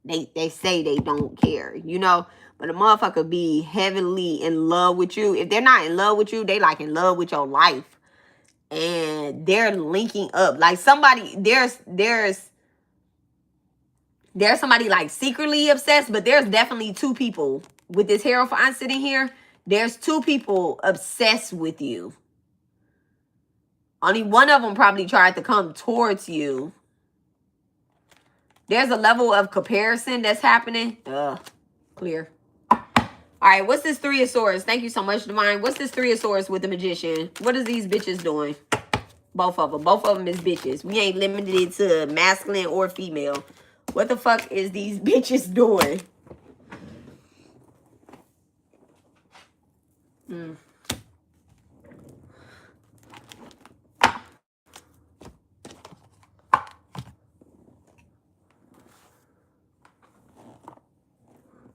A: They say they don't care, you know? But a motherfucker be heavily in love with you. If they're not in love with you, they like in love with your life. And they're linking up. Like somebody, there's somebody like secretly obsessed, but there's definitely two people. With this Hierophant sitting here, there's two people obsessed with you. Only one of them probably tried to come towards you. There's a level of comparison that's happening. Clear. All right, what's this Three of Swords? Thank you so much, Divine. What's this Three of Swords with the Magician? What is these bitches doing? Both of them. Both of them is bitches. We ain't limited it to masculine or female. What the fuck is these bitches doing?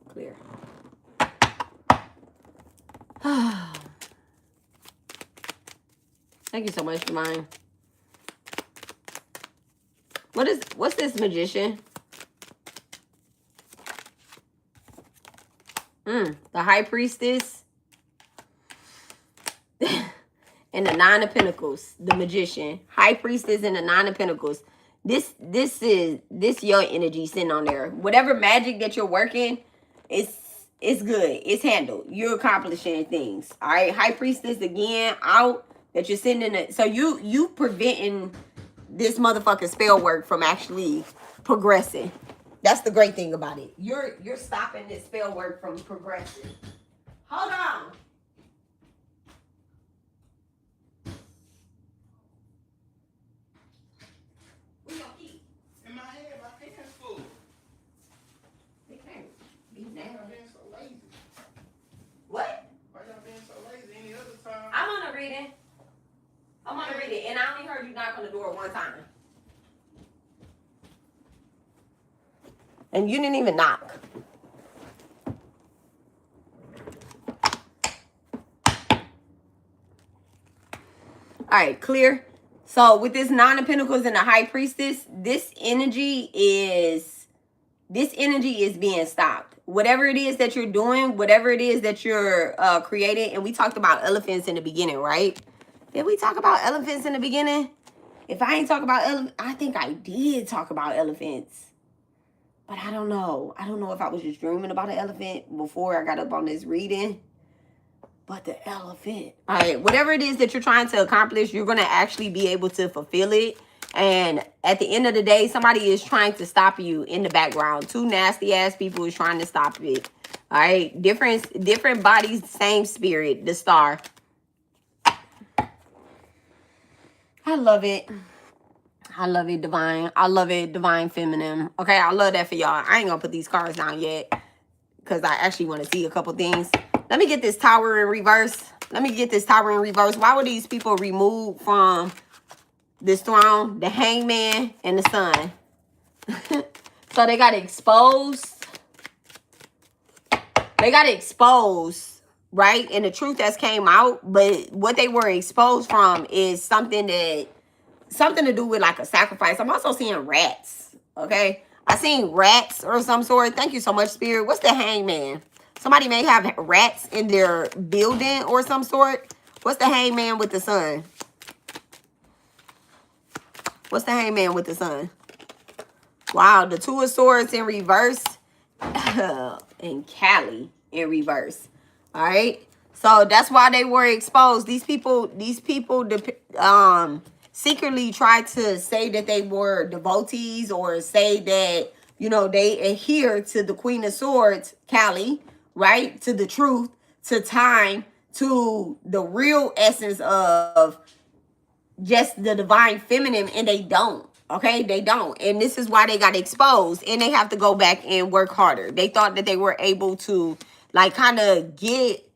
A: Clear. Thank you so much, Divine. What's this magician? The high priestess. And the nine of pentacles. The magician. High priestess and the nine of pentacles. This your energy sitting on there. Whatever magic that you're working, it's good. It's handled. You're accomplishing things. All right. High priestess again out. That you're sending it. So you preventing this motherfucking spell work from actually progressing. That's the great thing about it. You're stopping this spell work from progressing. Hold on. Where your key?
B: In my head, my hands full.
A: They can't be now.
B: Why y'all being so lazy?
A: What?
B: Why y'all being so lazy any other time?
A: I'm on a reading. I'm on a reading, and I only heard you knock on the door one time. And you didn't even knock. All right, clear. So with this nine of pentacles and the high priestess, this energy is being stopped. Whatever it is that you're doing, whatever it is that you're creating, and we talked about elephants in the beginning, right? Did we talk about elephants in the beginning? If I ain't talk about elephants, I think I did talk about elephants. But I don't know. I don't know if I was just dreaming about an elephant before I got up on this reading. But the elephant. All right, whatever it is that you're trying to accomplish, you're going to actually be able to fulfill it. And at the end of the day, somebody is trying to stop you in the background. Two nasty ass people is trying to stop it. All right, different bodies, same spirit, the star. I love it. I love it, divine. I love it, divine feminine. Okay, I love that for y'all. I ain't gonna put these cards down yet because I actually want to see a couple things. Let me get this tower in reverse. Why were these people removed from this throne? The hangman and the sun. So they got exposed. Right? And the truth that's came out. But what they were exposed from is something to do with like a sacrifice. I'm also seeing rats. Okay? I seen rats or some sort. Thank you so much, Spirit. What's the hangman? Somebody may have rats in their building or some sort. What's the hangman with the sun? What's the hangman with the sun? Wow, the two of swords in reverse. And Cali in reverse. All right. So that's why they were exposed. These people secretly tried to say that they were devotees or say that, you know, they adhere to the Queen of Swords, Cali, right? To the truth, to time, to the real essence of just the divine feminine, and they don't. Okay, they don't. And this is why they got exposed, and they have to go back and work harder. They thought that they were able to like kind of get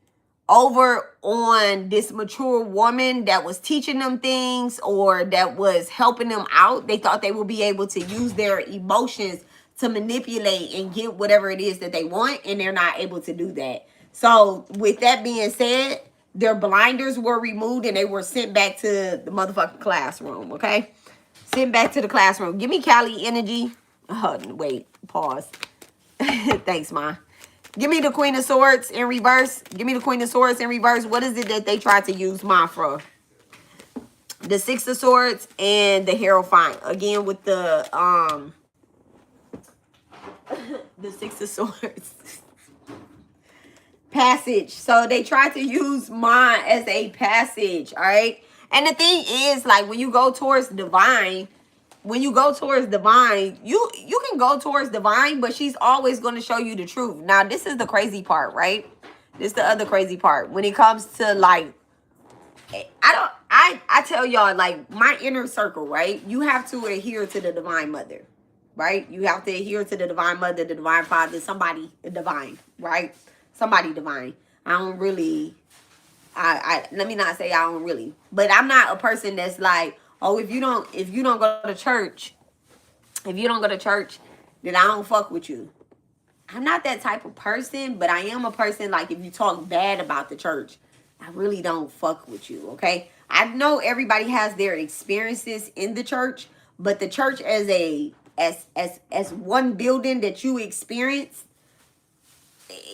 A: over on this mature woman that was teaching them things or that was helping them out. They thought they would be able to use their emotions to manipulate and get whatever it is that they want, and they're not able to do that. So with that being said, their blinders were removed and they were sent back to the motherfucking classroom, okay? Sent back to the classroom. Give me Cali energy. Oh, wait, pause. Thanks, Ma. Give me the Queen of Swords in reverse. Give me the Queen of Swords in reverse. What is it that they tried to use Ma for? The Six of Swords and the Hierophant. Again with the the Six of Swords. Passage. So they tried to use Ma as a passage, all right? And the thing is, like, when you go towards divine, you can go towards divine, but she's always going to show you the truth. Now, this is the crazy part, right? This is the other crazy part. When it comes to, like, I I tell y'all, like, my inner circle, right? You have to adhere to the Divine Mother, right? You have to adhere to the Divine Mother, the Divine Father, somebody divine, right? Somebody divine. I don't really, I let me not say I don't really, but I'm not a person that's like, oh, if you don't go to church, then I don't fuck with you. I'm not that type of person, but I am a person, like, if you talk bad about the church, I really don't fuck with you, okay? I know everybody has their experiences in the church, but the church as one building that you experience,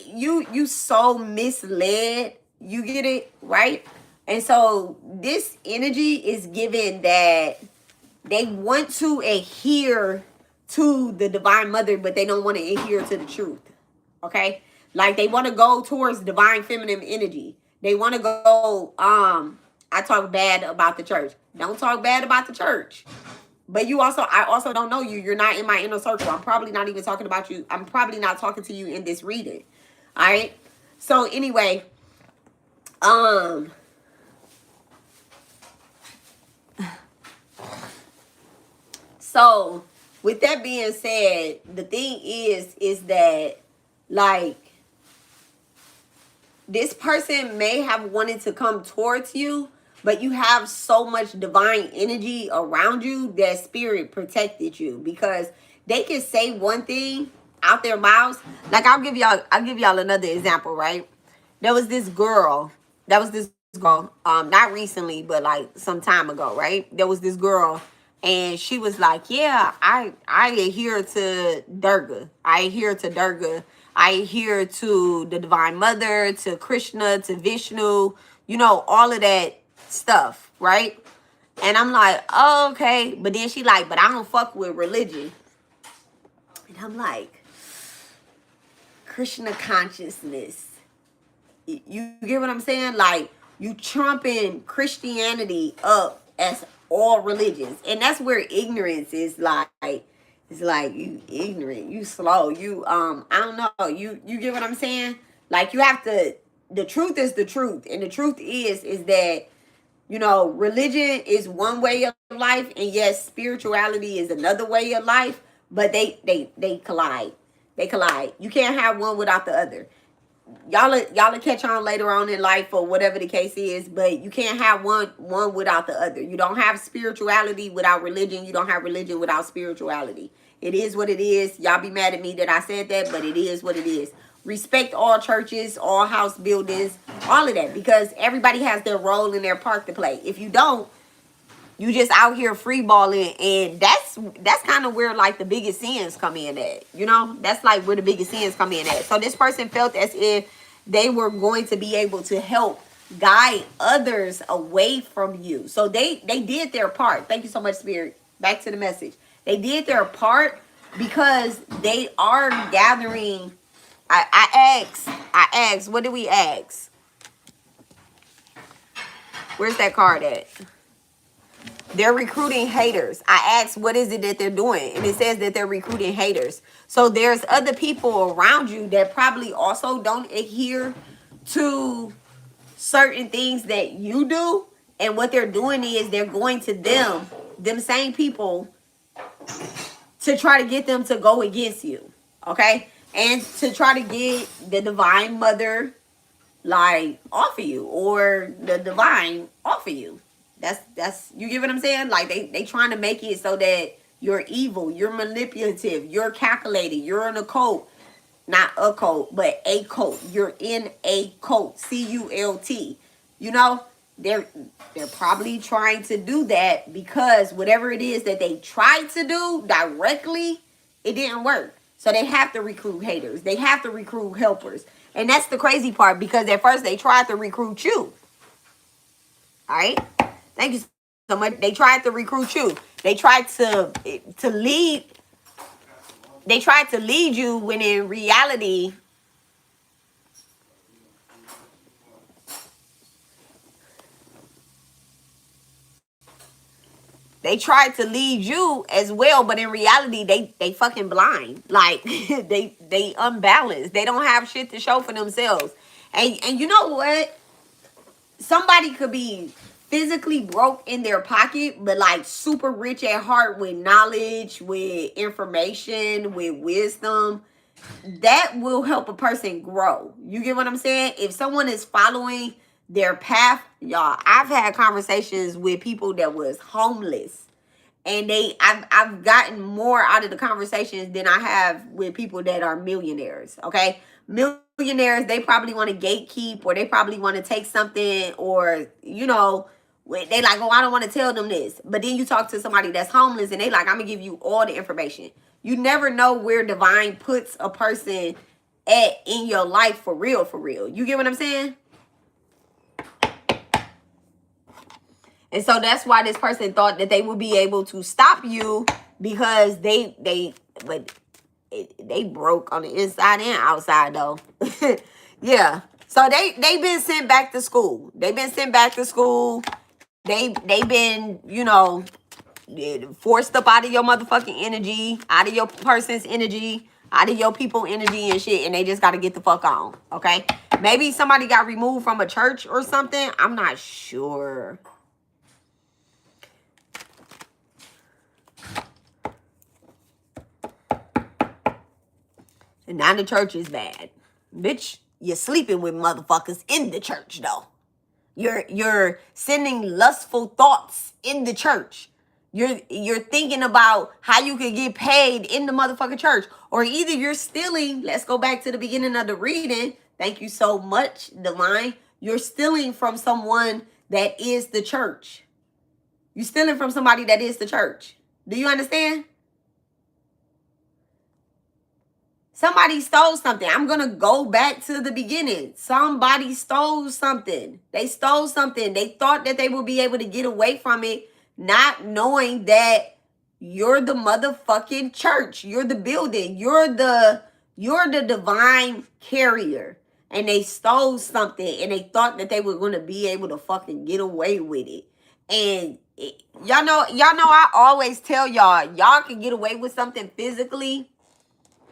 A: you so misled. You get it, right? And so this energy is given that they want to adhere to the Divine Mother, but they don't want to adhere to the truth. Okay? Like, they want to go towards divine feminine energy. They want to go, I talk bad about the church. Don't talk bad about the church. But I also don't know you. You're not in my inner circle. I'm probably not even talking about you. I'm probably not talking to you in this reading. All right? So anyway, so with that being said, the thing is that, like, this person may have wanted to come towards you, but you have so much divine energy around you that spirit protected you, because they can say one thing out their mouths. Like, I'll give y'all another example, right? There was this girl, not recently, but like some time ago, right? There was this girl, and she was like, yeah, I adhere to Durga. I adhere to Durga. I adhere to the Divine Mother, to Krishna, to Vishnu, all of that stuff, right? And I'm like, oh, okay. But then she like, but I don't fuck with religion. And I'm like, Krishna consciousness. You get what I'm saying? Like, you trumping Christianity up as all religions. And that's where ignorance is like, it's like, you ignorant, you slow, you, I don't know, you get what I'm saying? Like, you have to, the truth is the truth. And the truth is that, religion is one way of life, and yes, spirituality is another way of life, but they collide. They collide. You can't have one without the other. Y'all will catch on later on in life or whatever the case is, but you can't have one without the other. You don't have spirituality without religion. You don't have religion without spirituality. It is what it is. Y'all be mad at me that I said that, but it is what it is. Respect all churches, all house buildings, all of that, because everybody has their role and their part to play. If you don't, you just out here free balling, and that's kind of where, like, the biggest sins come in at. That's like where the biggest sins come in at. So this person felt as if they were going to be able to help guide others away from you. So they did their part. Thank you so much, Spirit. Back to the message. They did their part because they are gathering. I asked, what did we ask? Where's that card at? They're recruiting haters. I asked, what is it that they're doing? And it says that they're recruiting haters. So there's other people around you that probably also don't adhere to certain things that you do. And what they're doing is they're going to them same people, to try to get them to go against you. Okay? And to try to get the Divine Mother, like, off of you, or the divine off of you. That's you get what I'm saying? Like, they trying to make it so that you're evil, you're manipulative, you're calculating, you're in a cult. Not a cult, but a cult. You're in a cult. CULT. They're probably trying to do that because whatever it is that they tried to do directly, it didn't work. So they have to recruit haters. They have to recruit helpers. And that's the crazy part, because at first they tried to recruit you. All right? Thank you so much. They tried to recruit you. They tried to lead. They tried to lead you when in reality, they tried to lead you as well, but in reality, they fucking blind. Like, they unbalanced. They don't have shit to show for themselves. And you know what? Somebody could be physically broke in their pocket, but like super rich at heart with knowledge, with information, with wisdom, that will help a person grow. You get what I'm saying? If someone is following their path, y'all, I've had conversations with people that was homeless, and I've gotten more out of the conversations than I have with people that are millionaires. Okay, millionaires, they probably want to gatekeep, or they probably want to take something, or you know, they like, oh, I don't want to tell them this. But then you talk to somebody that's homeless, and they like, I'm gonna give you all the information. You never know where divine puts a person at in your life, for real, for real. You get what I'm saying? And so that's why this person thought that they would be able to stop you, because they broke on the inside and outside though. Yeah. So they been sent back to school. They've been sent back to school. They been, you know, forced up out of your motherfucking energy, out of your person's energy, out of your people energy and shit, and they just got to get the fuck on. Okay? Maybe somebody got removed from a church or something. I'm not sure. And now the church is bad. Bitch, you're sleeping with motherfuckers in the church, though. You're sending lustful thoughts in the church. You're thinking about how you could get paid in the motherfucking church. Or either you're stealing. Let's go back to the beginning of the reading. Thank you so much, Divine. You're stealing from someone that is the church. You're stealing from somebody that is the church. Do you understand? Somebody stole something. I'm going to go back to the beginning. Somebody stole something. They stole something. They thought that they would be able to get away from it, not knowing that you're the motherfucking church. You're the building. You're the divine carrier. And they stole something, and they thought that they were going to be able to fucking get away with it. And y'all know I always tell y'all can get away with something physically,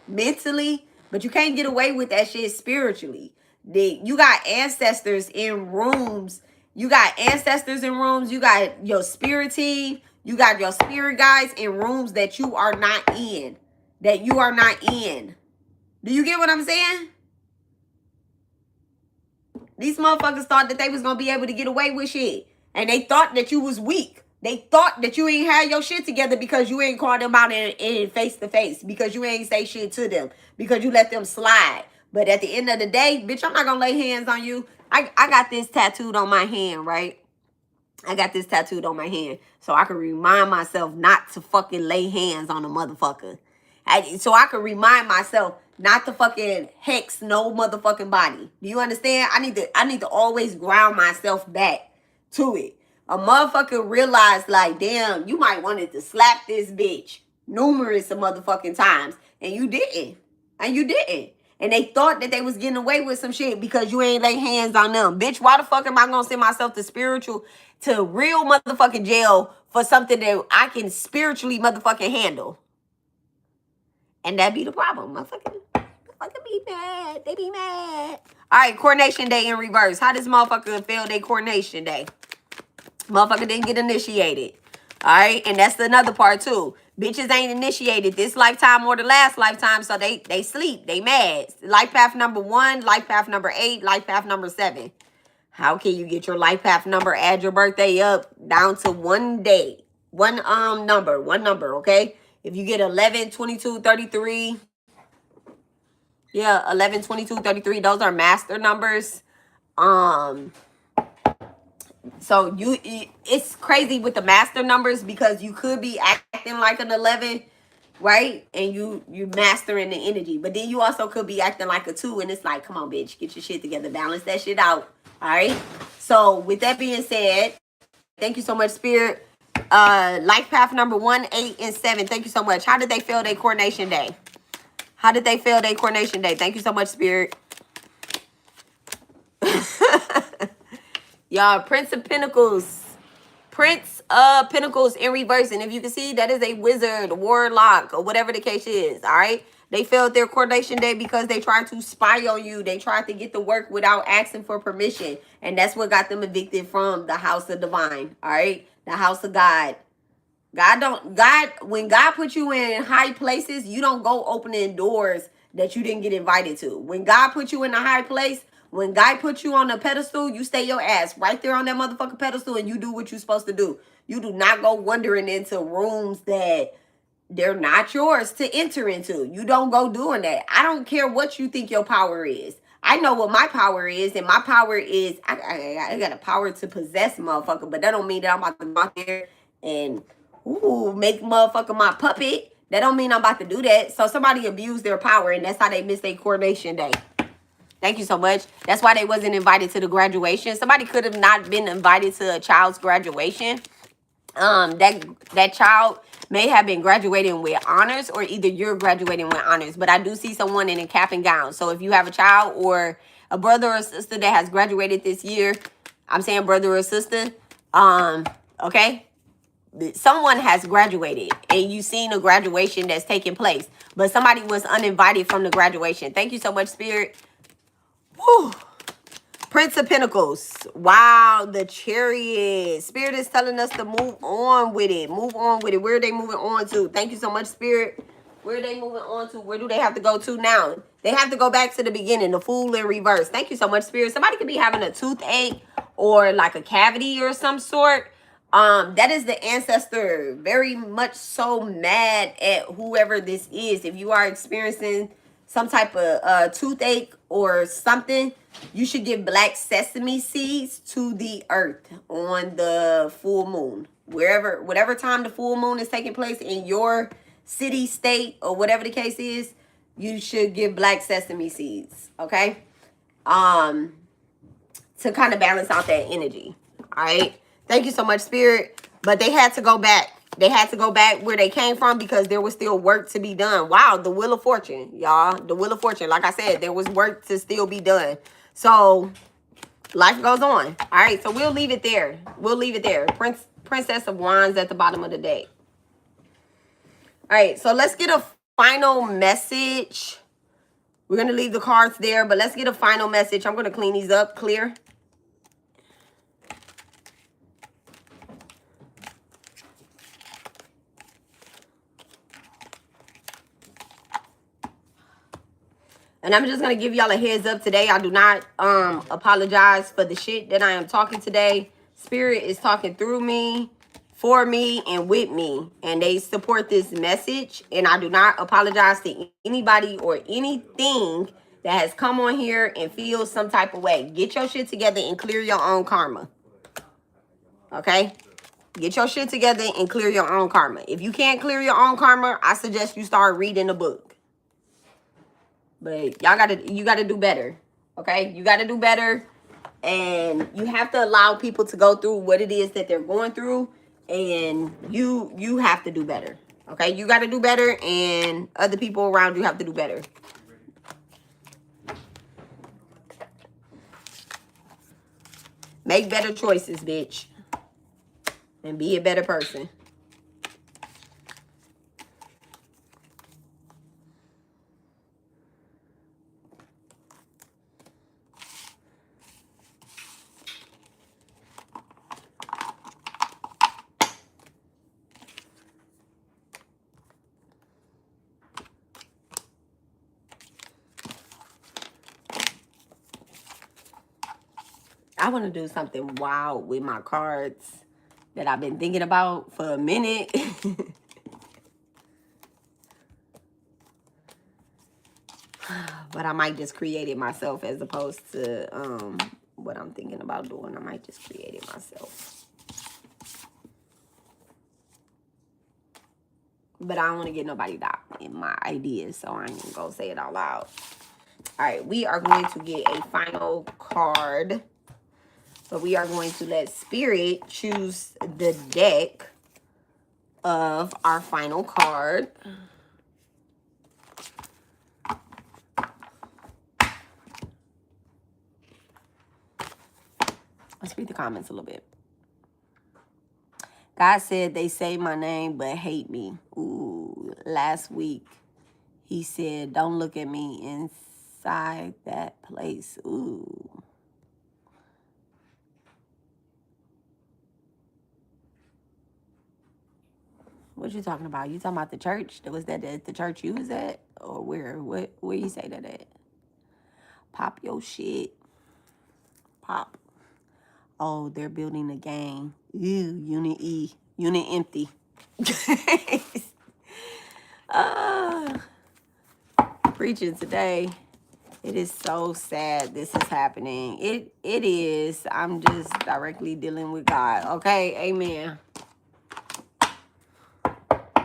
A: mentally, but you can't get away with that shit spiritually. You got ancestors in rooms. You got ancestors in rooms. You got your spirit team. You got your spirit guides in rooms that you are not in. That you are not in. Do you get what I'm saying? These motherfuckers thought that they was going to be able to get away with shit. And they thought that you was weak. They thought that you ain't had your shit together because you ain't called them out in face to face. Because you ain't say shit to them. Because you let them slide. But at the end of the day, bitch, I'm not going to lay hands on you. I got this tattooed on my hand, right? I got this tattooed on my hand. So I can remind myself not to fucking lay hands on a motherfucker. So I can remind myself not to fucking hex no motherfucking body. Do you understand? I need to always ground myself back to it. A motherfucker realized, like, damn, you might wanted to slap this bitch numerous of motherfucking times. And you didn't. And you didn't. And they thought that they was getting away with some shit because you ain't lay hands on them. Bitch, why the fuck am I going to send myself to real motherfucking jail for something that I can spiritually motherfucking handle? And that be the problem. Motherfucker be mad. They be mad. All right, coronation day in reverse. How does motherfucker fail their coronation day? Motherfucker didn't get initiated. All right, and that's another part too. Bitches ain't initiated this lifetime or the last lifetime, so they sleep. They mad. Life path number 1, life path number 8, life path number 7. How can you get your life path number, add your birthday up down to one day? One number, okay? If you get 11, 22, 33, yeah, 11, 22, 33, those are master numbers. So it's crazy with the master numbers because you could be acting like an 11, right? And you mastering the energy. But then you also could be acting like a 2, and it's like, come on, bitch, get your shit together. Balance that shit out. All right? So with that being said, thank you so much, Spirit. Life path number 1, 8, and 7. Thank you so much. How did they fail their coronation day? How did they fail their coronation day? Thank you so much, Spirit. Y'all, Prince of Pentacles. Prince Pentacles in reverse. And if you can see, that is a wizard, warlock, or whatever the case is. All right. They failed their coordination day because they tried to spy on you. They tried to get to work without asking for permission. And that's what got them evicted from the house of divine. All right? The house of God. When God put you in high places, you don't go opening doors that you didn't get invited to. When God put you in a high place, when God put you on a pedestal, you stay your ass right there on that motherfucking pedestal and you do what you're supposed to do. You do not go wandering into rooms that they're not yours to enter into. You don't go doing that. I don't care what you think your power is. I know what my power is, and my power is I got a power to possess motherfucker, but that don't mean that I'm about to go out there and make motherfucker my puppet. That don't mean I'm about to do that. So somebody abused their power, and that's how they missed their coordination day. Thank you so much. That's why they wasn't invited to the graduation. Somebody could have not been invited to a child's graduation. That child may have been graduating with honors, or either you're graduating with honors. But I do see someone in a cap and gown. So if you have a child or a brother or sister that has graduated this year, I'm saying brother or sister, okay? Someone has graduated and you've seen a graduation that's taking place, but somebody was uninvited from the graduation. Thank you so much, Spirit. Whew. Prince of Pentacles. Wow, the Chariot. Spirit is telling us to move on with it. Move on with it. Where are they moving on to? Thank you so much, Spirit. Where are they moving on to? Where do they have to go to now? They have to go back to the beginning, the Fool in reverse. Thank you so much, Spirit. Somebody could be having a toothache or like a cavity or some sort. That is the ancestor very much so mad at whoever this is. If you are experiencing some type of toothache or something, you should give black sesame seeds to the earth on the full moon. Whatever time the full moon is taking place in your city, state, or whatever the case is, you should give black sesame seeds, okay? To kind of balance out that energy, all right? Thank you so much, Spirit. But they had to go back. They had to go back where they came from because there was still work to be done. Wow, the Wheel of Fortune, y'all. The Wheel of Fortune. Like I said, there was work to still be done. So life goes on. All right, so we'll leave it there. We'll leave it there. Princess of Wands at the bottom of the deck. All right, so let's get a final message. We're going to leave the cards there, but let's get a final message. I'm going to clean these up, clear. And I'm just going to give y'all a heads up today. I do not apologize for the shit that I am talking today. Spirit is talking through me, for me, and with me. And they support this message. And I do not apologize to anybody or anything that has come on here and feel some type of way. Get your shit together and clear your own karma. Okay? Get your shit together and clear your own karma. If you can't clear your own karma, I suggest you start reading a book. But you gotta do better. Okay? You gotta do better. And you have to allow people to go through what it is that they're going through. And you have to do better. Okay? You gotta do better, and other people around you have to do better. Make better choices, bitch. And be a better person. I want to do something wild with my cards that I've been thinking about for a minute. But I might just create it myself as opposed to what I'm thinking about doing. I might just create it myself. But I don't want to get nobody down in my ideas, so I ain't gonna say it out loud. All right, we are going to get a final card. But we are going to let Spirit choose the deck of our final card. Let's read the comments a little bit. God said they say my name but hate me. Ooh, last week He said, don't look at me inside that place. Ooh. What you talking about? You talking about the church? Was that at the church you was at? Or where? Where you say that at? Pop your shit. Pop. Oh, they're building a gang. Ew, Unit E. Unit empty. Preaching today. It is so sad this is happening. It is. I'm just directly dealing with God. Okay, amen.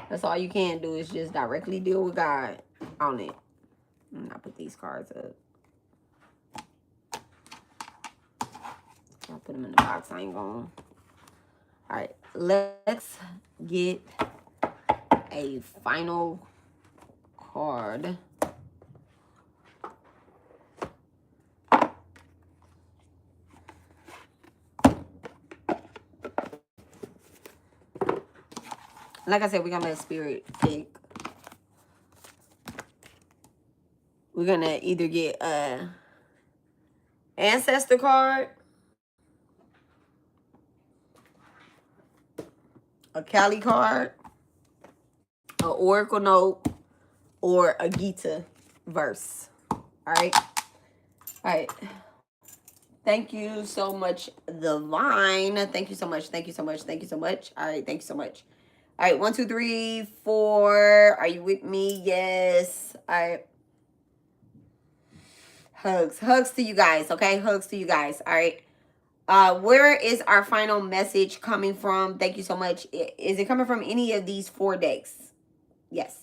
A: That's all you can do is just directly deal with God on it. I put these cards up. I'll put them in the box. I ain't going. All right, let's get a final card. Like I said, we're gonna let Spirit pick. We're gonna either get a ancestor card, a Kali card, an oracle note, or a Gita verse. All right. All right. Thank you so much, Divine. Thank you so much. Thank you so much. Thank you so much. All right. Thank you so much. All right. 1, 2, 3, 4. Are you with me? Yes. All right. Hugs. Hugs to you guys. Okay. Hugs to you guys. All right. Where is our final message coming from? Thank you so much. Is it coming from any of these 4 decks? Yes.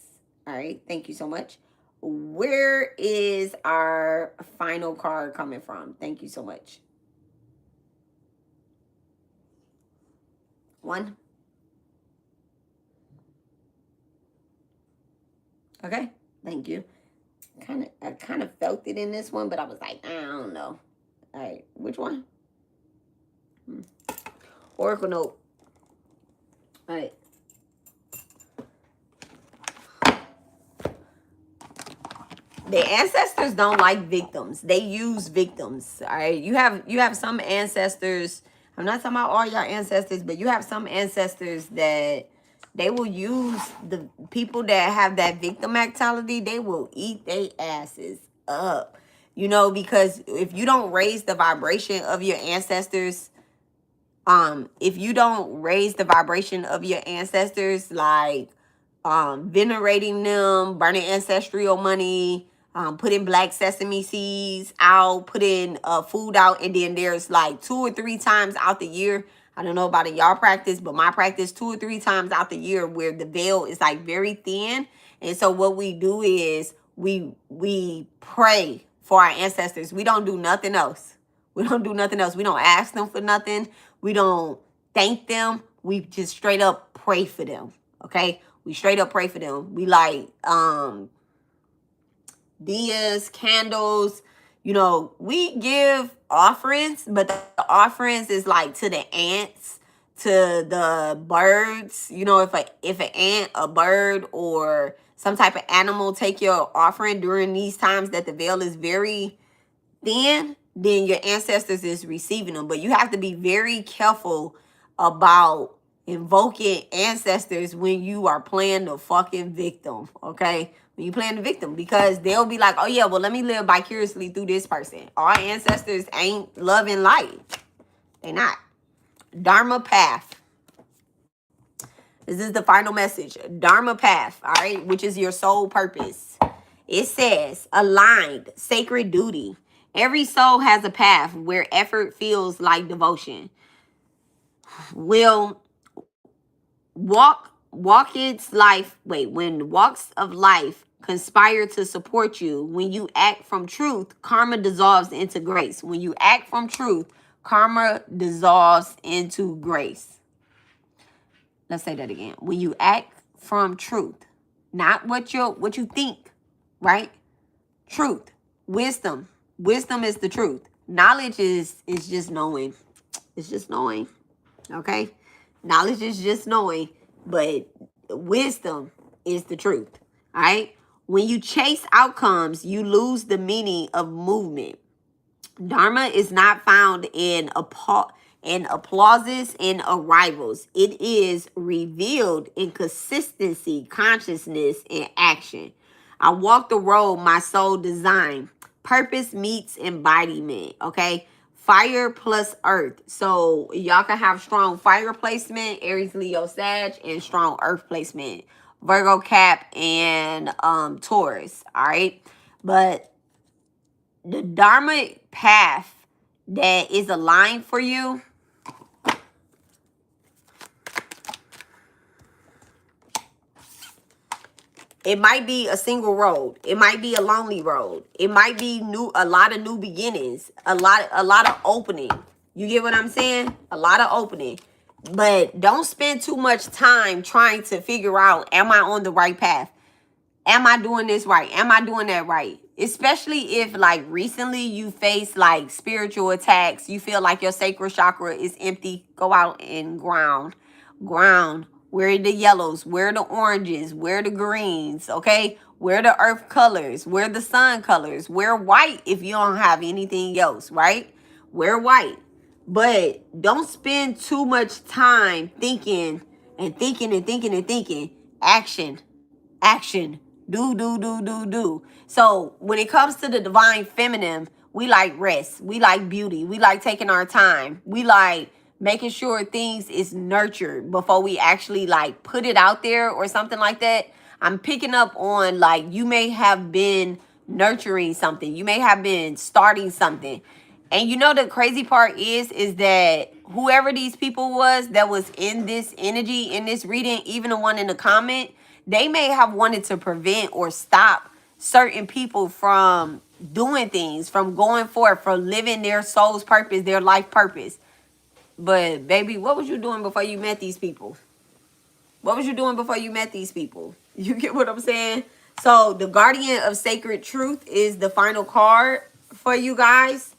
A: All right. Thank you so much. Where is our final card coming from? Thank you so much. 1. Okay. Thank you. I kind of felt it in this one, but I was like, I don't know. All right. Which one? Oracle note. All right. The ancestors don't like victims. They use victims. All right. You have some ancestors. I'm not talking about all your ancestors, but you have some ancestors that they will use the people that have that victim mentality. They will eat their asses up. You know, because if you don't raise the vibration of your ancestors, if you don't raise the vibration of your ancestors, like venerating them, burning ancestral money, putting black sesame seeds out, putting food out, and then there's like 2 or 3 times out the year. I don't know about it, y'all practice, but my practice 2 or 3 times out the year where the veil is like very thin. And so what we do is we pray for our ancestors. We don't do nothing else. We don't do nothing else. We don't ask them for nothing. We don't thank them. We just straight up pray for them. Okay? We straight up pray for them. We like diyas, candles. You know, we give offerings, but the offerings is like to the ants, to the birds. You know, if an ant, a bird, or some type of animal take your offering during these times that the veil is very thin, then your ancestors is receiving them. But you have to be very careful about invoking ancestors when you are playing the fucking victim, okay? When you playing the victim, because they'll be like, oh yeah, well, let me live vicariously through this person. Our ancestors ain't love and light. They not. Dharma path. This is the final message. Dharma path, all right, which is your soul purpose. It says, aligned, sacred duty. Every soul has a path where effort feels like devotion. Will walk its life. Wait, when walks of life conspire to support you, when you act from truth, karma dissolves into grace. When you act from truth, karma dissolves into grace. Let's say that again. When you act from truth, not what you think, right? Truth, wisdom. Wisdom is the truth. Knowledge is just knowing. It's just knowing. Okay? Knowledge is just knowing, but wisdom is the truth. All right? When you chase outcomes, you lose the meaning of movement. Dharma is not found in applauses and arrivals. It is revealed in consistency, consciousness, and action. I walk the road my soul designed. Purpose meets embodiment. Okay. Fire plus earth. So y'all can have strong fire placement, Aries, Leo, Sag, and strong earth placement, Virgo, Cap, and Taurus. All right. But the Dharma path that is aligned for you, it might be a single road. It might be a lonely road. It might be a lot of new beginnings, a lot of opening. You get what I'm saying? A lot of opening. But don't spend too much time trying to figure out, am I on the right path? Am I doing this right? Am I doing that right? Especially if like recently you face like spiritual attacks, you feel like your sacral chakra is empty, go out and ground. Where are the yellows? Where are the oranges? Where are the greens? Okay? Where are the earth colors? Where are the sun colors? Wear white if you don't have anything else, right? Wear white. But don't spend too much time thinking and thinking and thinking and thinking. Action. Do. So when it comes to the divine feminine, we like rest. We like beauty. We like taking our time. We like making sure things is nurtured before we actually like put it out there or something like that. I'm picking up on like you may have been nurturing something. You may have been starting something. And you know the crazy part is that whoever these people was that was in this energy, in this reading, even the one in the comment, they may have wanted to prevent or stop certain people from doing things, from going forth, from living their soul's purpose, their life purpose. But baby, what was you doing before you met these people? What was you doing before you met these people? You get what I'm saying? So the Guardian of Sacred Truth is the final card for you guys.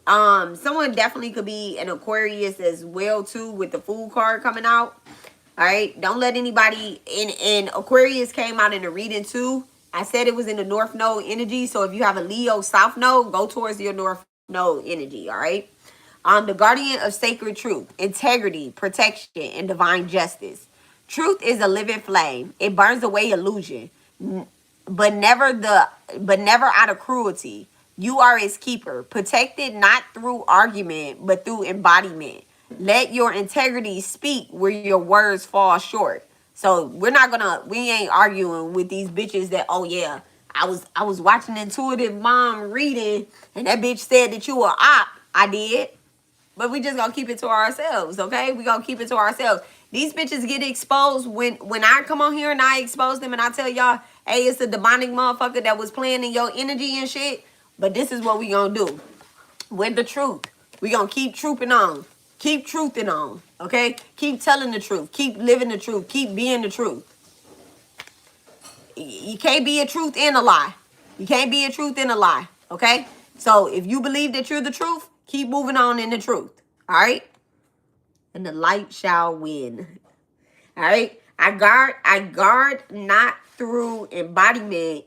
A: Someone definitely could be an Aquarius as well too, with the Fool card coming out. All right, don't let anybody in Aquarius came out in the reading too. I said it was in the North Node energy. So if you have a Leo South Node, go towards your North Node energy. All right. The Guardian of Sacred Truth, integrity, protection, and divine justice. Truth is a living flame. It burns away illusion, but never out of cruelty. You are its keeper, protected not through argument, but through embodiment. Let your integrity speak where your words fall short. So we ain't arguing with these bitches that, oh yeah, I was watching Intuitive Mom reading and that bitch said that you were op. I did. But we just gonna keep it to ourselves, okay? We gonna keep it to ourselves. These bitches get exposed when I come on here and I expose them and I tell y'all, hey, it's a demonic motherfucker that was playing in your energy and shit. But this is what we gonna do. With the truth. We gonna keep trooping on. Keep truthing on, okay? Keep telling the truth. Keep living the truth. Keep being the truth. You can't be a truth and a lie. You can't be a truth and a lie, okay? So if you believe that you're the truth, keep moving on in the truth, all right? And the light shall win, all right? I guard not through embodiment.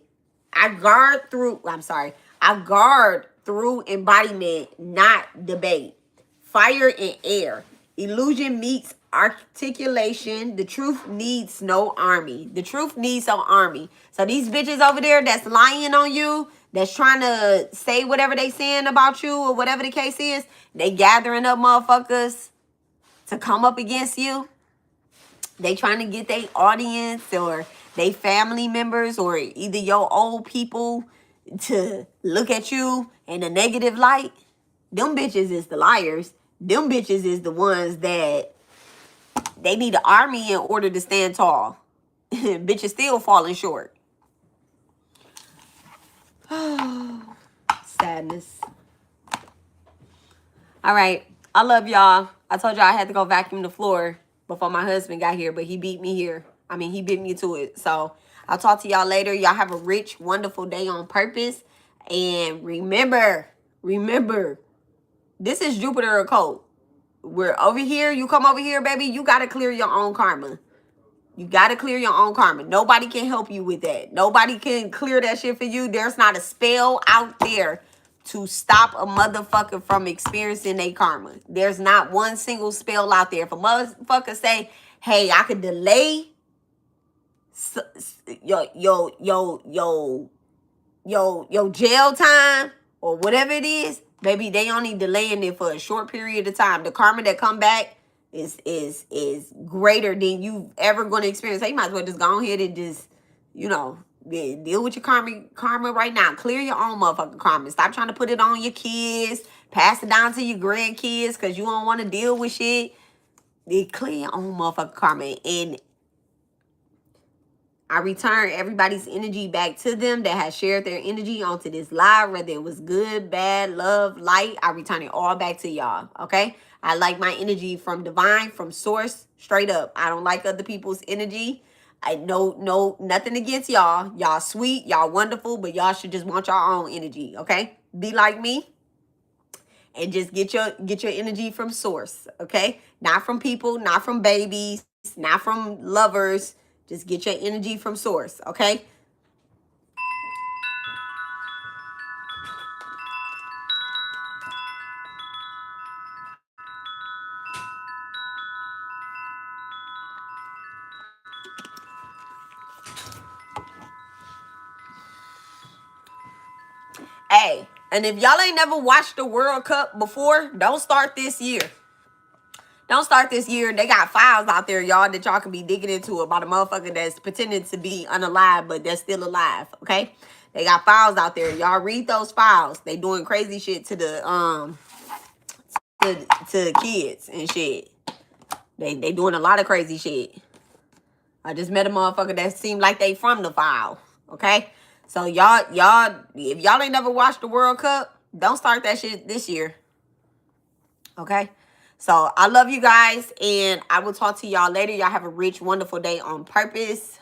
A: I guard through embodiment, not debate. Fire and air. Illusion meets articulation. The truth needs no army. The truth needs no army. So these bitches over there that's lying on you, that's trying to say whatever they saying about you or whatever the case is, they gathering up motherfuckers to come up against you. They trying to get their audience or they family members or either your old people to look at you in a negative light. Them bitches is the liars. Them bitches is the ones that they need an army in order to stand tall. Bitches still falling short. Sadness. All right. I love y'all. I told y'all I had to go vacuum the floor before my husband got here, but he beat me here. I mean, he beat me to it. So I'll talk to y'all later. Y'all have a rich, wonderful day on purpose. And remember, this is Jupiter Occult. We're over here. You come over here, baby. You got to clear your own karma. You got to clear your own karma. Nobody can help you with that. Nobody can clear that shit for you. There's not a spell out there to stop a motherfucker from experiencing their karma. There's not one single spell out there. If a motherfucker say, hey, I could delay your jail time or whatever it is, baby, they only delaying it for a short period of time. The karma that come back is greater than you ever going to experience. So you might as well just go ahead and just, deal with your karma right now. Clear your own motherfucking karma. Stop trying to put it on your kids. Pass it down to your grandkids because you don't want to deal with shit. Clear your own motherfucking karma. And I return everybody's energy back to them that has shared their energy onto this live, whether it was good, bad, love, light. I return it all back to y'all, okay? I like my energy from divine, from source, straight up. I don't like other people's energy. I know nothing against y'all. Y'all sweet, y'all wonderful, but y'all should just want your own energy, okay? Be like me and just get your energy from source, okay? Not from people, not from babies, not from lovers. Just get your energy from source, okay? Hey, and if y'all ain't never watched the World Cup before, don't start this year. Don't start this year. They got files out there, y'all, that y'all can be digging into about a motherfucker that's pretending to be unalive, but they're still alive, okay? They got files out there. Y'all read those files. They doing crazy shit to the to kids and shit. They doing a lot of crazy shit. I just met a motherfucker that seemed like they from the file, okay? So y'all, if y'all ain't never watched the World Cup, don't start that shit this year, okay? So I love you guys, and I will talk to y'all later. Y'all have a rich, wonderful day on purpose.